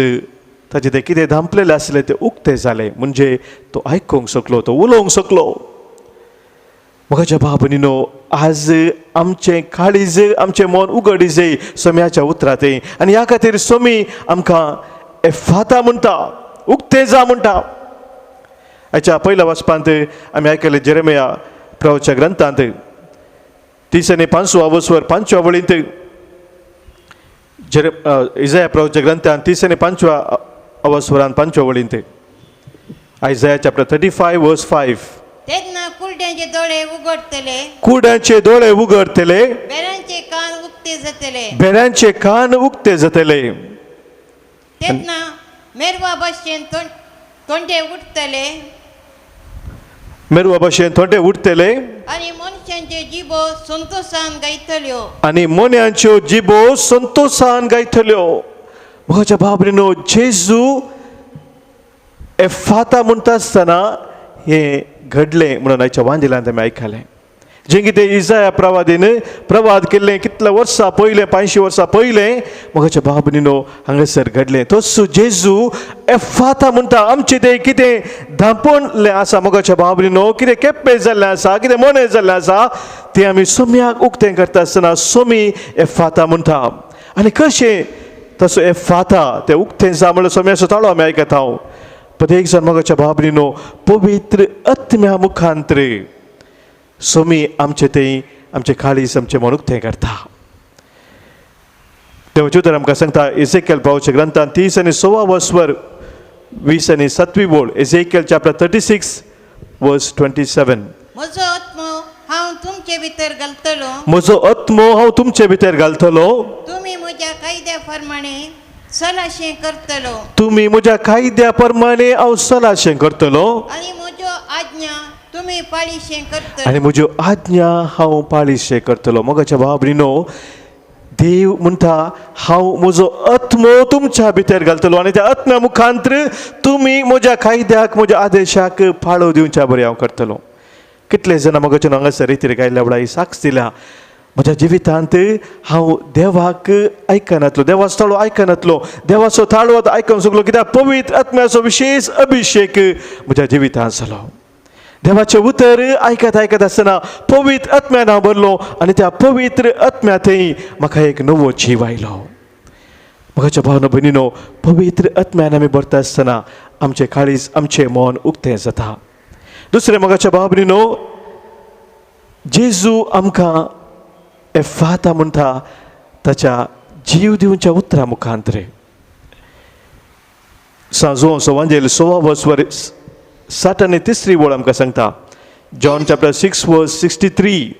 ताचे ते कितें धांपलेलें आसलें तें उक्तें जालें. म्हणजे तो आयकूंक शकलो, तो उलोवंक शकलो. म्हज्या भाव भयणीनो, आज आमचें काळीज, आमचें मन उगडी जाय सोम्याच्या उतरांत. आनी ह्या खातीर सोमी आमकां एफाता म्हणटा, उक्तें जा म्हणटा. हाच्या पयल्या वाचपांत आमी आयकलें जेरेमिया प्रवच्या ग्रंथांत 30 आनी 5 वचवर 5 वळींत, इजाया प्रवच्या ग्रंथांत 30 आनी 5 वचवरान 5 वळींत, आयजाया चॅप्टर 35 वर्स 5. तेन्ना कुरड्यांचे दोळे उगडतले, कुड्यांचे दोळे उगडतले, बेरांचे कान उक्ते जातले. बेड्यांचे कान उक्ते जातले. तेन्ना मेरवा भाशेन तोंडे उठतले मेरुआ भाशेन थोडे उठतले आनी मनशांचे जिबो संतोषान गायतल्यो. आनी मोन्यांच्यो जिबो संतोषान गायतल्यो. म्हज्या भाव भयणीनो, जेजू एफाता म्हणटा आसतना हें घडलें म्हणून आयच्या वांजेलांत आमी आयकलें. जें कितें इजाया प्रवादीन प्रवाद केल्लें कितल्या वर्सां पयलें, 500 वर्सां पयलें, म्हज्या भाव भयणीनो हांगासर घडलें. तोच जेजू एफाता म्हणटा. आमचें तें कितें धांपणलें आसा म्हज्या भाव भयणीनो, कितें केप्पें जाल्लें आसा, कितें मोनें जाल्लें आसा, तें आमी सोम्याक उक्तें करता आसतना सोमी एफाता म्हणटा. आनी कशें तसो एफाता तें उक्तें जा म्हणल्यार सोम्याचो ताळो आमी आयकत हांव. प्रत्येक जाण म्हज्या भाव भयणीनो पवित्र आत्म्या मुखांतर सोमी आमचें तें आमचें काळीज, आमचें मन उक्तें करता. देवाचे उतर आमकां सांगता एझेकियल प्रवच्या ग्रंथांत 30 आनी 16 वचवर 20 आनी 7 बोळ. एझेकियल चॅप्टर 36 वर्स 27. म्हजो आत्मो हांव तुमचे भितर घालतलो, म्हजो आत्मो हांव तुमचे भितर घालतलो, तुमी म्हज्या कायद्या प्रमाणे सलाशें करतलो, तुमी म्हज्या कायद्या प्रमाणे हांव सलाशें करतलो, आनी म्हज्यो आज्ञा तुमी पाळीशें करतलो. आनी म्हज्यो आज्ञा हांव पाळीशें करतलो. म्हज्या भाव भयणीनो, देव म्हणटा हांव म्हजो आत्मो तुमच्या भितर घालतलो आनी त्या आत्म्या मुखांतर तुमी म्हज्या कायद्याक, म्हज्या आदेशाक पाळो दिवच्या बरें हांव करतलो. कितले जाणां म्हज्या हांगासर रितीर गायल्या वेळार साक्ष दिल्या, म्हज्या जिवितांत हांव देवाक आयकनातलो, देवाचो ताळो आयकनातलो, देवाचो ताळो आयकूंक शकलो, कित्याक पवित्र आत्म्याचो विशेश अभिशेक म्हज्या जिवितांत जालो. देवाचें उतर आयकत आयकत आसतना पवित्र आत्म्यान हांव भरलो आनी त्या पवित्र आत्म्यांतय म्हाका एक नवो जीव आयलो. म्हज्या भावना भयणीनो, पवित्र आत्म्यान आमी भरता आसतना आमचें काळीज, आमचें मन उक्तें जाता. दुसरें म्हज्या भाव भयणीनो, जेजू आमकां एफाता म्हणटा ताच्या जीव दिवच्या उतरा मुखांतर. सांजो सवांजेल 16 वचवर 7 आनी 3 वळ आमकां सांगता. जॉन चॅप्टर 6 वर्स 63.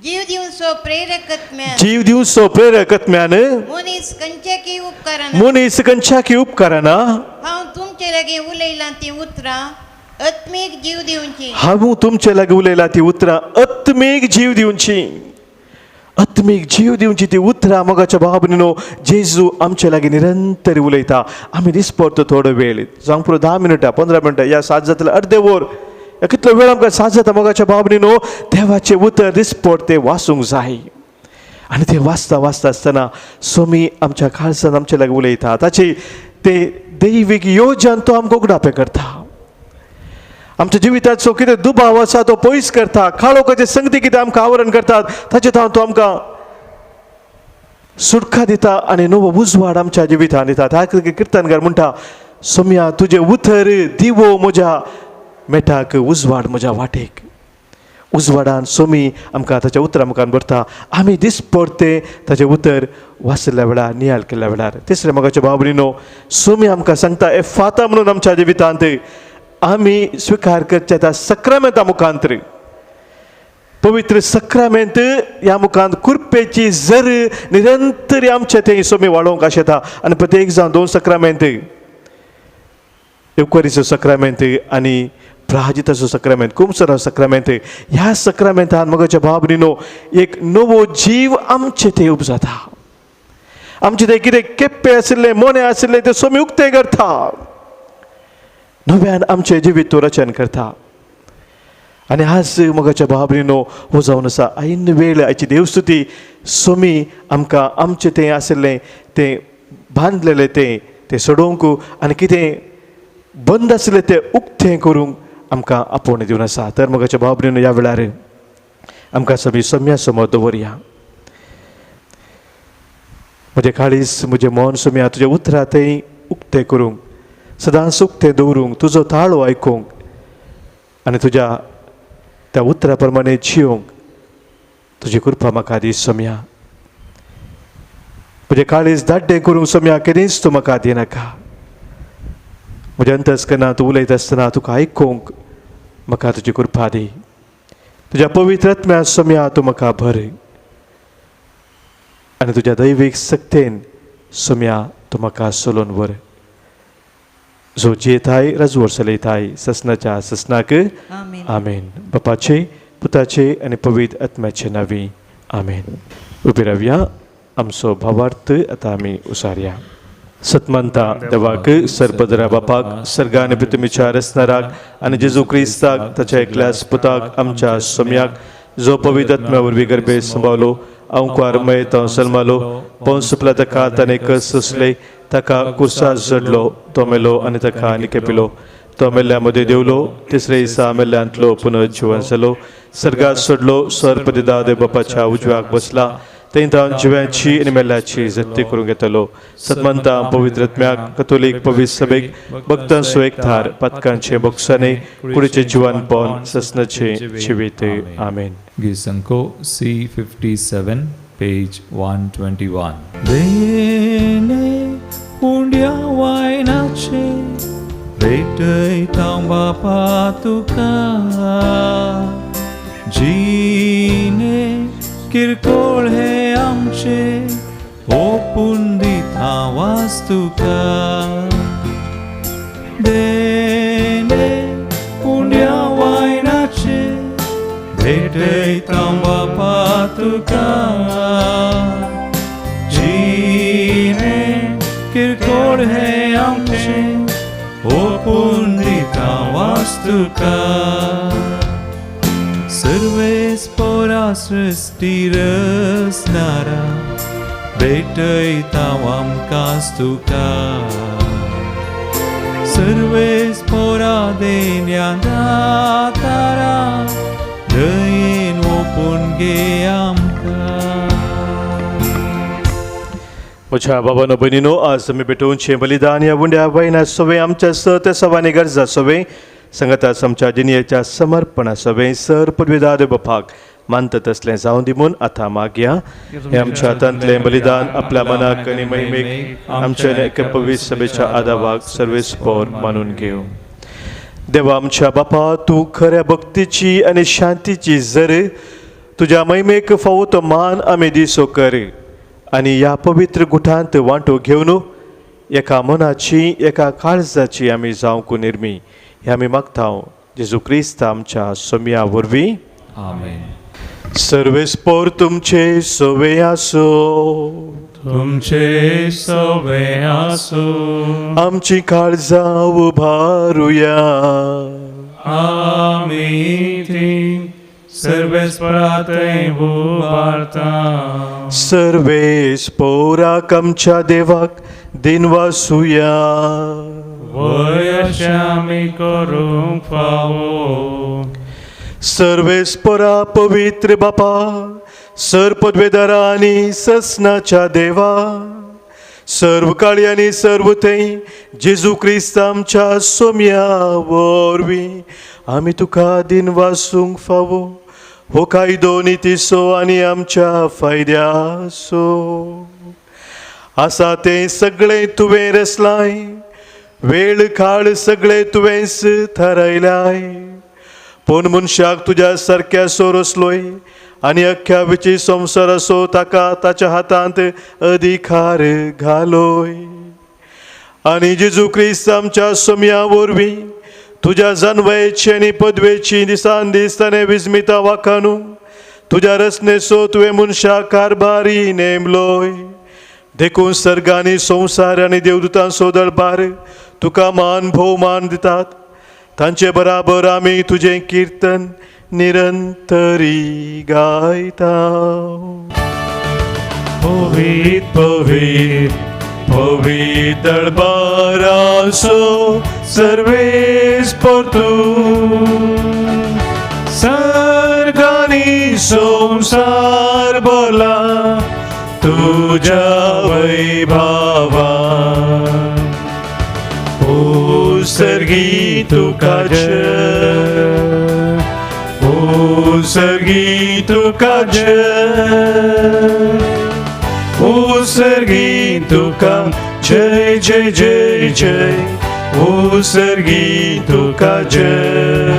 जीव दिवचो प्रेरक आत्म्यान, जीव दिवचो प्रेरक आत्म्यान मनीस खंयच्याकी उपकारान, मनीस खंयच्याकी उपकाराना हांव तुमचे लागीं उलयलां ती उतरां आत्मीक जीव दिवची. हांव तुमचे लागीं उलयलां ती उतरां आत्मीक जीव दिवची. आत्मीक जीव दिवची ती उतरां मोगाच्या भाव भयणीनो जेजू आमचे लागीं निरंतर उलयता. आमी दिसपडतो थोडो वेळ, जावं पुरो 10 मिनटां 15 मिनटां, या 7 जातले अर्दे वर, कितलो वेळ आमकां 7 जाता मोगाच्या भाव भयणीनो, देवाचें उतर दिसपड तें वाचूंक जाय. आनी तें वाचता वाचता आसतना सोमी आमच्या काळजांत आमचे लागीं उलयता. ताची तें दैवीक योजन तो आमकां उगडापें करता. आमच्या जिविताचो कितें दुबाव आसा तो पयस करता. काळोखाचे संगती कितें आमकां आवरण करतात ताचे हांव तो आमकां सुटका दिता आनी नवो उजवाड आमच्या जिवितांत दिता. त्या किर्तनकार म्हणटा, सोम्या तुजें उतर दिवो म्हज्या मेटाक, उजवाड म्हज्या वाटेक. उजवाडान सोमी आमकां ताच्या उतरा मुखार भरता. आमी दिसपडते ताचें उतर वाचल्या वेळार, नियाळ केल्ल्या वेळार. तिसरें मोगाच्या भाव भयणीनो, सोमी आमकां सांगता एफाता म्हणून आमच्या जिवितांत आमी स्विकार करचे त्या सक्रामेंता मुखांतर. पवित्र सक्रामेंत ह्या मुखांत कुरपेची जर निरंतर आमचे थंय सोमी वाडोवंक आशेता. आनी प्रत्येक जावन 2 सक्रामेंत, एवकरीचो सक्रामेंत आनी प्राजिताचो सक्रामेंत, कुमसराचो सक्रामेंत, ह्या सक्रामेंतान मोगाच्या भाव भयणीनो एक नवो जीव आमचे थंय उपजता. आमचे थंय कितें केप्पें आशिल्लें, मोनें आशिल्लें तें सोमी उक्तें करता. नव्यान आमचें जिवीत तूं रचन करता. आनी आज मोगाच्या भावरीनो हो जावन आसा ऐन वेळ आयची देवस्तुती सोमी आमकां आमचें तें आशिल्लें तें बांदलेलें तें सोडोवंक आनी कितें बंद आसलें तें उक्तें करूंक आमकां आपोवन दिवन आसा. तर मोगाच्या भावरीनो ह्या वेळार आमकां सगळीं सोम्या समोर दवरया. म्हजें काळीज म्हजें मन सोम्या तुज्या उतरां थंय उक्तें करूंक सदांच उक्तें दवरूंक तुजो ताळो आयकूंक आनी तुज्या त्या उतरा प्रमाणे जियोंक तुजी कृपा म्हाका दी सोम्या. म्हजें काळीज दाड्डें करूंक सोम्या केदींच तूं म्हाका दिनाका. म्हज्या अंतस्करणांत तूं उलयत आसतना तुका आयकूंक म्हाका तुजी कृपा दी. तुज्या पवित्र आत्म्या सोम्या तूं म्हाका भर आनी तुज्या दैवीक सक्तेन सोम्या तूं म्हाका सोलोवन व्हर. जो जियेताय राजवट चलयताय ससनाच्या ससनाक आमेन. बापाचे पुताचे आनी पवित्र आत्म्याचे नांवी आमेन. उबी रावया. आमचो भावार्थ आतां आमी उसारया. सतमंता देवाक सरपदरा बापाक सर्गा आनी पृथ्वीच्या रचणाराक आनी जेजू क्रिस्ताक ताच्या एकल्याच पुताक आमच्या सोम्याक जो पवित्र आत्म्या वरवीं गर्भे सांबाळलो अंकार मयेतां सल्मालो पोंस पिलाताका ताणें कस सोंसले ताका कुर्सार जडलो तो मेलो आनी ताका निकेपिलो तो मेल्ल्या मदें देवलो तिसरे दिसा मेल्ल्यांतलो पुनर्जीवन जालो सर्गात सोडलो सर्पदिदा देव बापाच्या उजव्याक बसला थंय तां जिव्यांची आनी मेल्ल्याची जप्ती करूंक येतलो. सतमंता पवित्र आत्म्याक कथोलीक पवित्र सभेक भक्तांचो एकठार पातकांचे बोगसाने कुडीचें जिवनपण ससनाचें जिवीत आमेन. गिसंको C57 page 121. देने उंड्या वायनाचे भेटयता बापा तुका जीने किरकोळ हे आमचे ओपून दिता वास्तुका. देने पुण्या वायनाचे भेटयता बापा तुका जीने किरकोळ हे आमचे ओपून दिता वास्तुका. सर्वेस पोरा सृष्टी रचणारा भेटयता आमकांच तुका. सर्वेस पोरा देण्या दातारा दयेन ओपून घे आमकां. म्हज्या बाबानो भयणीनो आज आमी भेटोवचें बलिदान ह्या उंड्या वयना सवे आमच्या सत सवानी गरजा सवे संगतास आमच्या जिणेच्या समर्पणा सवे सर पदवीदार बापाक मानतात असलें जावं दिमून आतां मागया. हे आमच्या हातांतलें बलिदान आपल्या मनाक आनी महिमेक आमच्या पवित्र सभेच्या आदावाक सर्वेस्पोर मानून घेव. देवा आमच्या बापा तूं खऱ्या भक्तीची आनी शांतीची जर तुज्या महिमेक फावो तो मान आमी दिसो कर आनी ह्या पवित्र गुठांत वांटो घेवन एका मनाची एका काळजाची आमी जावंक निर्मी हे आमी मागतां जेजू क्रिस्त आमच्या सोम्या वरवीं आमेन. सर्वेस्पोर तुमचे सवे आसो तुमचे सवे आसो आमची काळजां उबारुया. आमी ती सर्वेस्परांतय उबारता. सर्वेस्पोराक आमच्या देवाक दिनवासुया. वय अशें आमी करूंक फावो. सर्वेस्परा पवित्र बापा सर पदवेदारा आनी ससनाच्या देवा सर्व काळी आनी सर्व थंय जेजू क्रिस्त आमच्या सोम्या वरवीं आमी तुका दिन वासूंक फावो. हो कायदो नितीसो आनी आमच्या फायद्याचो आसा तें सगळें तुवें रचलाय. वेळ काळ सगळें तुवेंच थारायलाय. पूण मनशाक तुज्या सारक्या सोरसलोय आनी अख्ख्या विची संवसार असो ताका ताच्या हातांत अधिकार घालोय. आनी जेजू क्रिस्त आमच्या सोम्या वरवीं तुज्या जन्मयेची आनी पदवेची दिसान दीस ताणें विस्मिता वाखाणू तुज्या रचनेचो तुवें मनशाक कारभारी नेमलोय. देखून सर्गांनी संवसार आनी देवदूतांचो दळबार तुका मान भोवमान दितात. तांचे बराबर आमी तुजें किर्तन निरंतरी गायता. पवित पवित पवित दळबाराचो सर्वेस तूं. सर्गांनी संसार भरला तुझ्या वैभवा. सर्गी तुका जय, सर्गी तुका जय, सर्गी तुका जय जय जय जय. सर्गी तुका जय.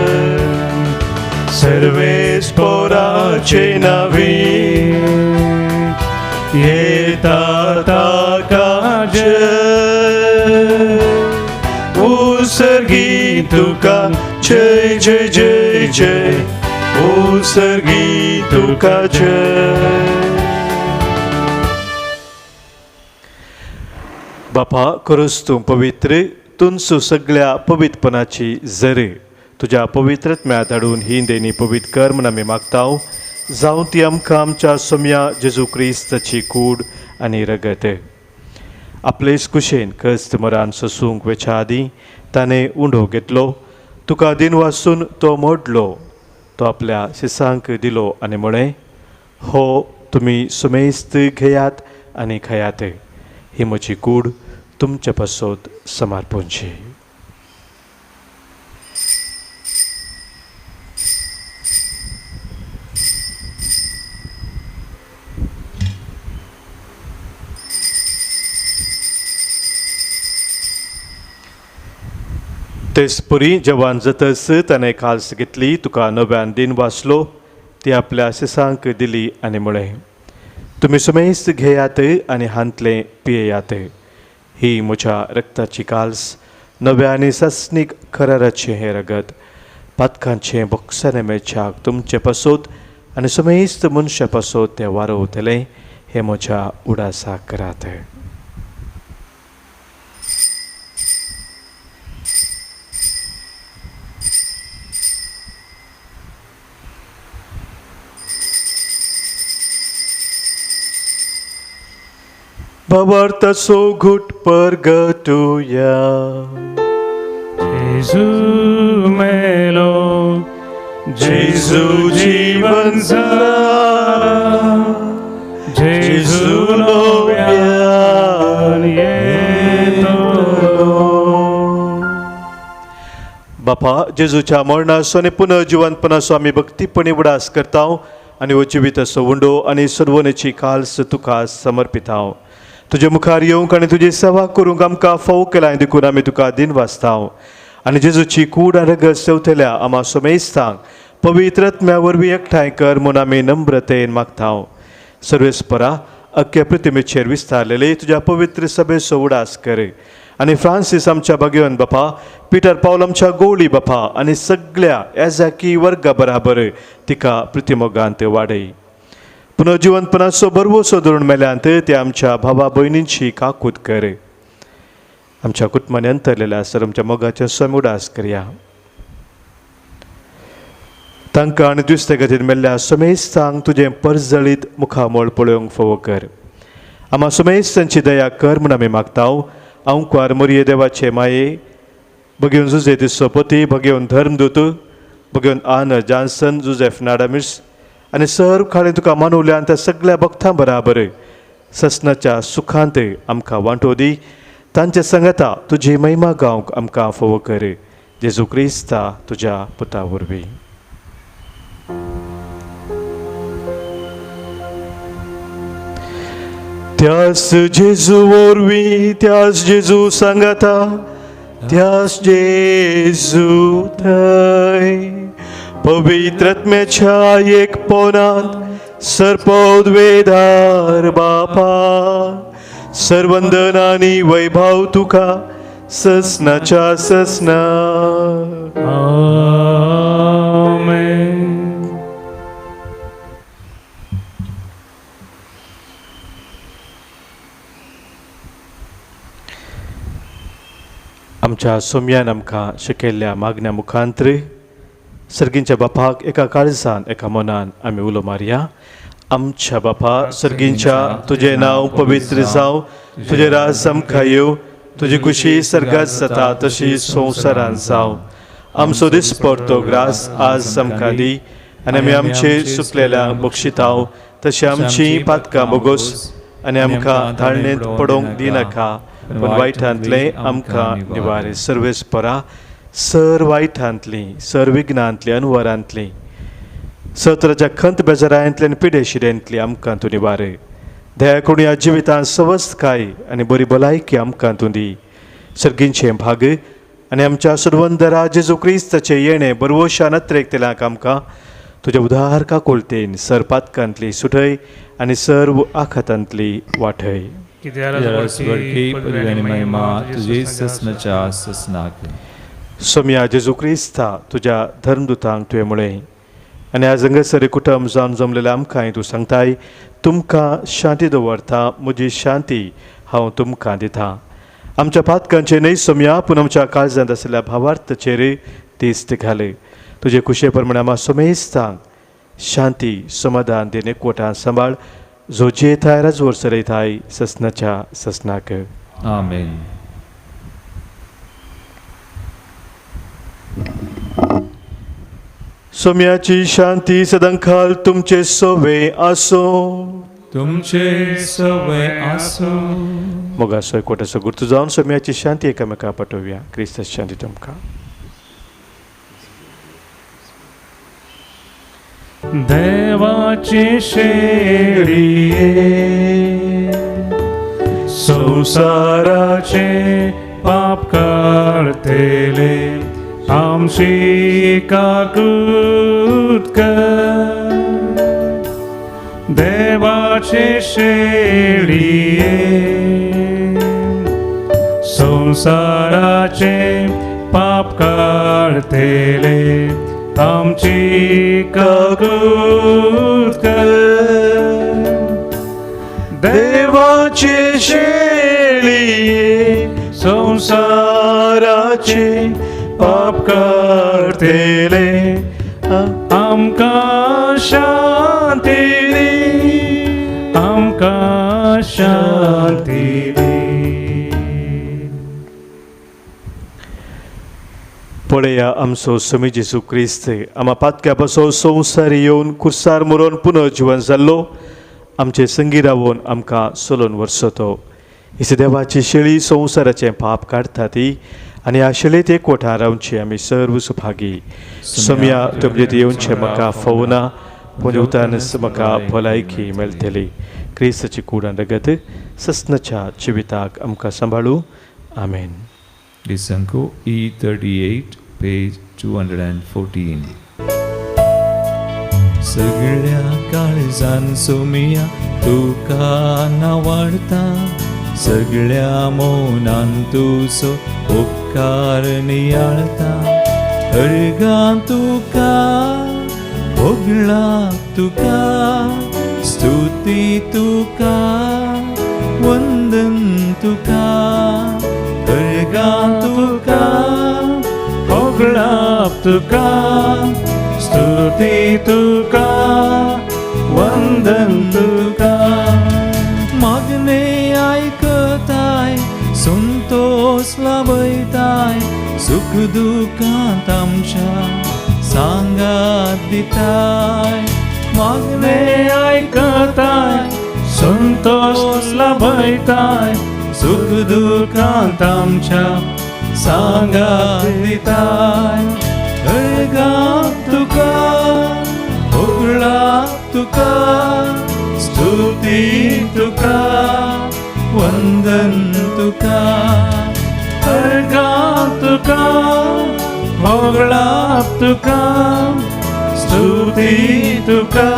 सर्वेस्पराचे नावे येता ताका जय. सर्गी तुका जय जय जय जय. सर्गी तुका जय. बापा खरोच तूं पवित्र. तुमचो सगळ्या पवित्रपणाची झर तुझ्या पवित्रत्म्यांत हाडून ही देणी पवित्र कर म्हूण आमी मागतांव. जावं ती आमकां आमच्या सोम्या जेजू क्रिस्ताची कूड आनी रगत. आपलेच कुशेन कस्त मरान सोसूंक वेच्या आदीं ताणें उंडो घेतलो. तुका दिन वाचून तो मोडलो. तो आपल्या शिसांक दिलो आनी म्हळें, हो तुमी सुमेस्त घेयात आनी खयात. ही म्हजी कूड तुमचे पासत समर्पणची. तेच पुरी जेवण जातस ताणें खालस घेतली. तुका नव्यान दिन वाचलो. ती आपल्या शिसांक दिली आनी म्हळें, तुमी सुमेस्त घेयात आनी हांतलें पियेयात. ही म्हज्या रक्ताची काल्स, नव्या आनी सस्नीक कराराचें हें रगत. पातकांचें बोक्साने मेळच्याक तुमचे पासत आनी सुमेस्त मनशा पासत तें वारवतलें. हें म्हज्या उडासाक करात. भावार्थाचो घुट परगटुया. जेजू मेलो, जेजू जीवन जाला, जेजू नव्यान येतलो. बापा जेजूच्या मरणाचो आनी पुनर्जिवंतपणाचो आमी भक्तीपणी उडास करता आनी हो जिविताचो उंडो आनी सर्वनेची काल्स तुका समर्पिता. तुजे मुखार येवंक आनी तुजी सेवा करूंक आमकां फावो केलां देखून आमी तुका दिन वाचता. आनी जेजूची कूड आनी रगत सेवतल्या आमा सोमेस्तांक पवित्रत्म्या वरवीं एकठांय कर म्हूण आमी नम्रतेन मागता. सर्वेस्परा अख्ख्या पृथ्वीचेर विस्तारलेले तुज्या पवित्र सभेचो उडास कर. आनी फ्रांसीस आमच्या भगिवन बापा, पिटर पावल आमच्या गवळी बापा आनी सगळ्या येजाकी वर्गा बराबर तिका प्रतिमोगांत वाडय. पुनर्जिवंतपणाचो बरवोसो धरून मेल्यांत ते आमच्या भावा भयणींची काकूत कर. आमच्या कुटुंबांनी अंतरलेल्या सर आमच्या मोगाचे स्वयं उडास करया. तांकां आनी दुसरे गतीन मेल्ल्या सुमेस्तांक तुजें परजळीत मुखामोळ पळोवंक फावो कर. आमा सुमेस्तांची दया कर म्हूण आमी मागता. अंकुआर मोरये देवाचे माये, भगिवन जुझे दिसो पती, भगिवन धर्मदूत, भगिवन आन जॉन्सन, जुझेफ नाडामिस आनी सर खाणे तुका मानवल्यान त्या सगळ्या भक्तां बराबर ससनाच्या सुखांत आमकां वांटो दी. तांचे संगता तुजी महिमा गावंक आमकां फावो कर. जेजू क्रिस्ता तुज्या पुता वरवीं. त्यास जेजू वरवीं, त्यास जेजू सांगता, त्यास जेजू थंय पवित्रत्म्याच्या एकपणांत सर्पोद्वेदार बापा, सर्वंदन आनी वैभव तुका ससनाच्या ससना. आमेन. आमच्या सोम्यान आमकां शिकयल्ल्या मागण्या मुखांत्र सर्गींच्या बापाक एका काळजान एका मनान आमी उलो मारया. आमच्या बापा सर्गींच्या तुजें नांव पवित्र जावं, तुजें राज आमकां येवं, तुजी खुशी सर्गात जाता तशी संवसारांत जावं. आमचो दिसपडटो ग्रास आज आमकां दी आनी आमी आमचे सुकलेल्यांक बक्षिताव तशी आमची पातकां बोगोस आनी आमकां धाळणेंत पडोवंक दिनाका पूण वायटांतले आमकां निवारे. सर्वेस्परा सर वायटांतली सर विघ्नांतली अनुवारांतली सतराच्या खंत बेजारांतली आनी पिडेशिरेंतली आमकां तूं निवारे. दया करून ह्या जिवितांत सवस्थकाय आनी बरी भलायकी आमकां तूं दी. सर्गींचें भाग आनी आमच्या सुरवंदरा जेजू क्रिस्ताचें येणें बरवोशा नत्रेक तेलांक आमकां तुज्या उदार काकुळतेन सर पातकांतली सुटय आनी सर्व आखातांतली वाटय. स्वर्गी पदवी आनी महिमा तुजे ससनाच्या ससनाक. सोम्या जेजू क्रिस्ता तुज्या धर्मदुतांक तुवें म्हळें आनी आज हांगासर कुटुंब जावन जमलेल्या आमकांय तूं सांगताय तुमकां शांती दवरता, म्हजी शांती हांव तुमकां दितां. आमच्या पातकांचे न्हय सोम्या पूण आमच्या काळजांत आसलेल्या भावार्थाचेर तिस्त घाल. तुजे कुशे प्रमाणे आमी सोमेस्तांक शांती समाधान देन एकवटान सांबाळ जो जेताय राजवर सरयताय ससनाच्या ससनाक. आमेन. सोम्याची शांती सदांकाल तुमचे सोवे आसो. तुमचे सवय आसो. मोगा सो एकवटाचो गुर्तू जावन सोम्याची शांती एकामेकां पाठोवया. क्रिस्ताची शांती तुमकां. देवाची शेळिये संसाराचे पाप करतेले आमची काकूट कर. देवाची शेळिये संसाराचे पाप करतेले आमची काकूट कर. देवाचे शेळिये संसाराचे पाप करतेले आमकां शांती दी, आमकां शांती दी. पळया आमचो स्वामी जेजू क्रिस्त आमा पातक्या बसो संवसार येवन कुर्सार मरोवन पुनः जिवन जाल्लो आमचे संगी रावून आमकां सोलोन व्हरचो तो. ही देवाची शेळी संवसाराचें पाप काडटा ती आनी ह्या शेळयेंत एकवटान रावची आमी सर्व सुभागी. सोम्या तुमचे येवनचें म्हाका फोवना पूण उतानच म्हाका भलायकी मेळटली. क्रिस्ताची कूड रगत ससनाच्या जिविताक आमकां सांबाळू. आमेन. Lisanko E38 page 214. सगळ्या काळजान सोमिया तुका नावाडता, सगळ्या मौनान तुजो उपकार नियाळता. हरगां तुका भोगळा तुका स्तुती तुका वंदन तुका. हरगां तुका भोगळाप तुका स्तुती तुका वंदन तुका. मागणे आयकताय संतोष लाभयताय, सुख दुखांत आमच्या सांगात दिताय. मागणे आयकताय संतोष लाभयताय, सुख दुखांत आमच्या सांगात दिताय. हरगां तुका भोगळाप तुका स्तुती तुका वंदन तुका. हरगां तुका भोगळाप तुका स्तुती तुका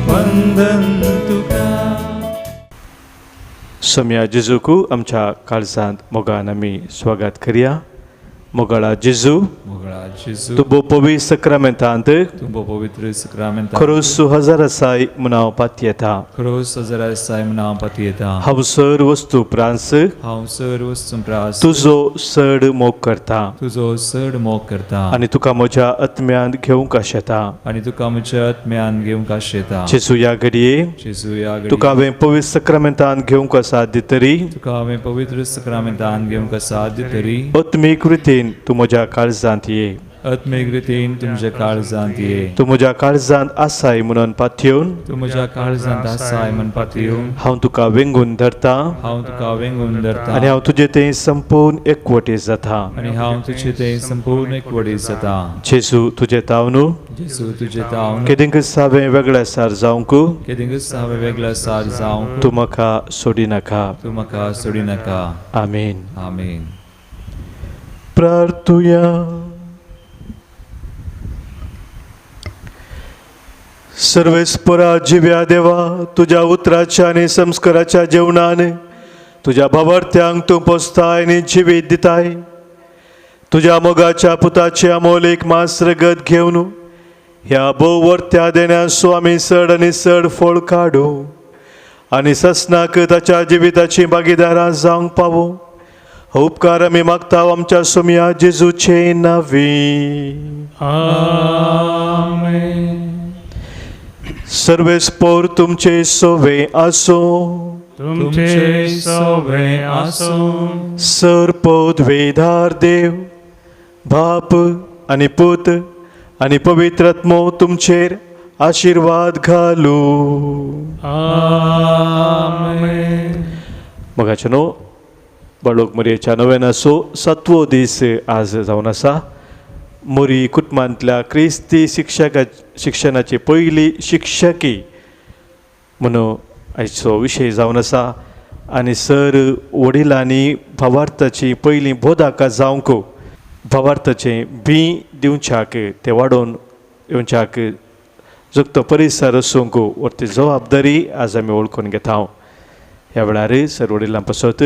वंदन तुका. सोम्या जेजूक आमच्या काळजांत मोगान आमी स्वागत करया. Mogala Jesu, Mogala Jesu, tubo powi sakramentante, tumbo pavitra sakramenta, Korosu hazarasai munau patieta. Cross azara sai mna patieta, Hausar wastu prans, हांव सर्व संप्रास, तुझो सड मोग करता. तुझो चड मोग करता, आणि तुका म्हज्या आत्म्यान घेवंक शेता. आनी तुका म्हज्या आत्म्यान घेवंक आशेता. जेजू ह्या घडये जेजू ह्या घडये तुका हांवें पवित्र सक्रमेंतान घेवंक साथ दितरी, तुका हांवें पवित्र सक्रामेंतान घेवंक साथ दितरी, आत्मीक रितीन तूं म्हज्या काळजांत ये. आत्मीक रितीन तुमच्या काळजांत ये. तूं म्हज्या काळजांत आसाय म्हणून पातयेवन तूं म्हज्या काळजांत आसाय म्हण पातयेवन हांव तुका वेंगून धरता हांव तुका वेंगून धरता, आनी हांव तुजे थंय संपूर्ण एकवटीत जाता. आनी हांव तुजे थंय संपूर्ण एकवटीत जाता. जेजू तुजे ताव न्हू जेजू तुजे तावन केदेंक हांवें वेगळ्या सार जावंक केदिंगच हांवें वेगळा सार जावं, तूं म्हाका सोडी नाका. तूं म्हाका सोडी नाका. आमीन. आमीन. प्रार्थुया. सर्वेस्परा जिव्या देवा, तुझ्या उतराच्या आणि संस्काराच्या जेवणान तुझ्या भावार्थ्यांक तूं पोसताय आणि जिवीत दिताय. तुझ्या मोगाच्या पुताचे अमोलीक मास रगत घेवन ह्या भोव वर्त्या देण्यासो आमी चड आनी चड फळ काडू आनी ससनाक ताच्या जिविताची भागीदारां जावंक पावो. हो उपकार आमी मागता आमच्या सोम्या जेजूचे नांवी. आमेन. सर्वेस्पोर तुमचे सोवे आसो. तुमचे सोवे आसूं. सरपोत वेधार देव, बाप आनी पूत आनी पवित्र आत्मो तुमचेर आशीर्वाद घालू. आमेन. मोगाचे न्हू बाळोक मोरयेच्या नव्यानाचो 7वो दीस आज जावन आसा. मोरी कुटुंबांतल्या क्रिस्ती शिक्षणाची पयली शिक्षकी म्हणून आयचो विशय जावन आसा. आनी सर वडिलांनी भावार्थाची पयली बोधाका जावंक भावार्थाचें बी दिवच्याक ते वाडोवन येवच्याक जगतो परिसर आसूंक ती जबाबदारी आज आमी वळखून घेता. ह्या वेळार सर वडिलां पासत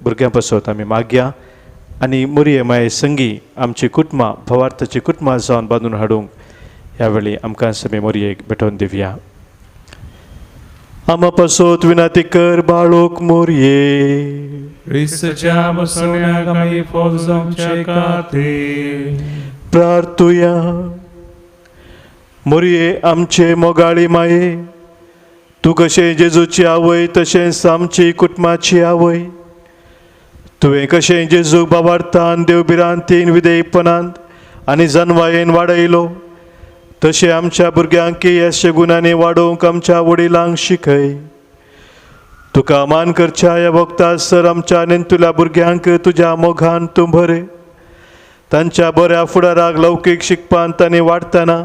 भुरग्यां पासत आमी मागया आनी मोरये माये संगी आमची कुटुंबां भावार्थाची कुटुंबां जावन बांदून हाडूंक ह्या वेळी आमकां समी मोरयेक भेटोवन दिवया. आमा पासत विनाती कर बाळोक मोरये. क्रिस्ताच्या बसवण्याक आमी फोग जावचे खातीर प्रार्थुया. मोरये आमचे मोगाळी माये, तूं कशें जेजूची आवय तशेंच आमची कुटुंबाची आवय. तुवें कशें जेजूक भावार्थान देवबिरांतीन विधेयपणांत आनी जनवायेन वाडयलो, तशें आमच्या भुरग्यांक अशे गुणांनी वाडोवंक आमच्या वडिलांक शिकय. तुका मान करच्या ह्या वक्तार सर आमच्या नेंतुल्या भुरग्यांक तुज्या मोगान तूं भर. तांच्या बऱ्या फुडाराक लौकीक शिकपांत आनी वाडटना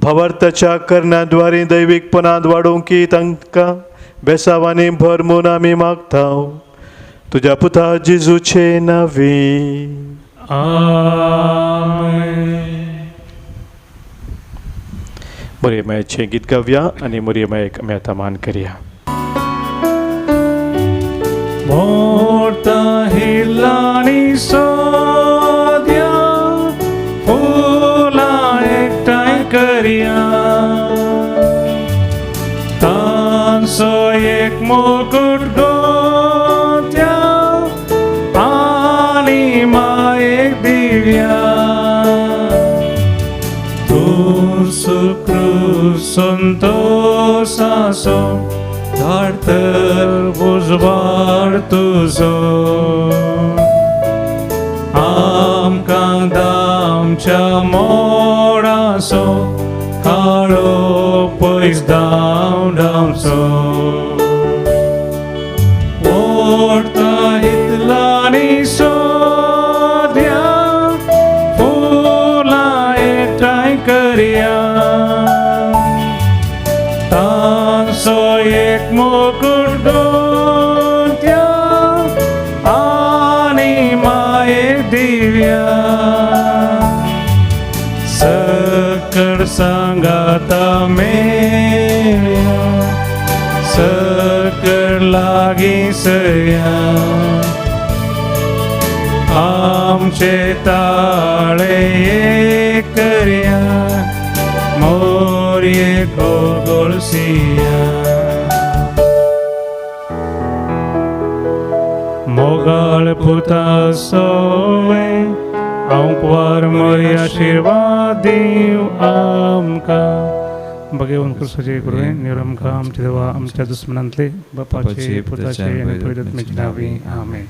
भावार्थाच्या करण्याद्वारे दैवीकपणांत वाडोवंक तांकां बेसावांनी भर म्हूण आमी मागता. तुज्या पुता जेजूचे नांवी. आमेन. मोरये मायेचें गीत गावया आनी मोरये मायेक आमी आतां मान करया. मोर्ता हिल्लानी सोद्या, फुलां एकठांय करया. तांचो एक मुकुट गोत्या आनी मायेक दिव्या. तूं सुकृ संतोषाचो धाडतर उजवाड तुजो. आमकां दामच्या मोडाचो काळो पयस धांवडावचो. ओडता हितलांनी सोद्या, फुलां एकठांय करया. तांचो एक मुकुट गोत्या आनी मायेक दिव्या. सकळ सांगाता मेळया, सकळ लागीं सया. आमचे ताळे करया मोरये गोगोळसिया मोगाळ पुता सोवे आमकां मोरी आशिर्वाद दिव आमकां भगवान कृष्णाचे करुणे निरमका आमचे देवा आमच्या दुश्मनांतले बापाचे पुताचे आणि पवित्र आत्म्याचे नावे आमेन.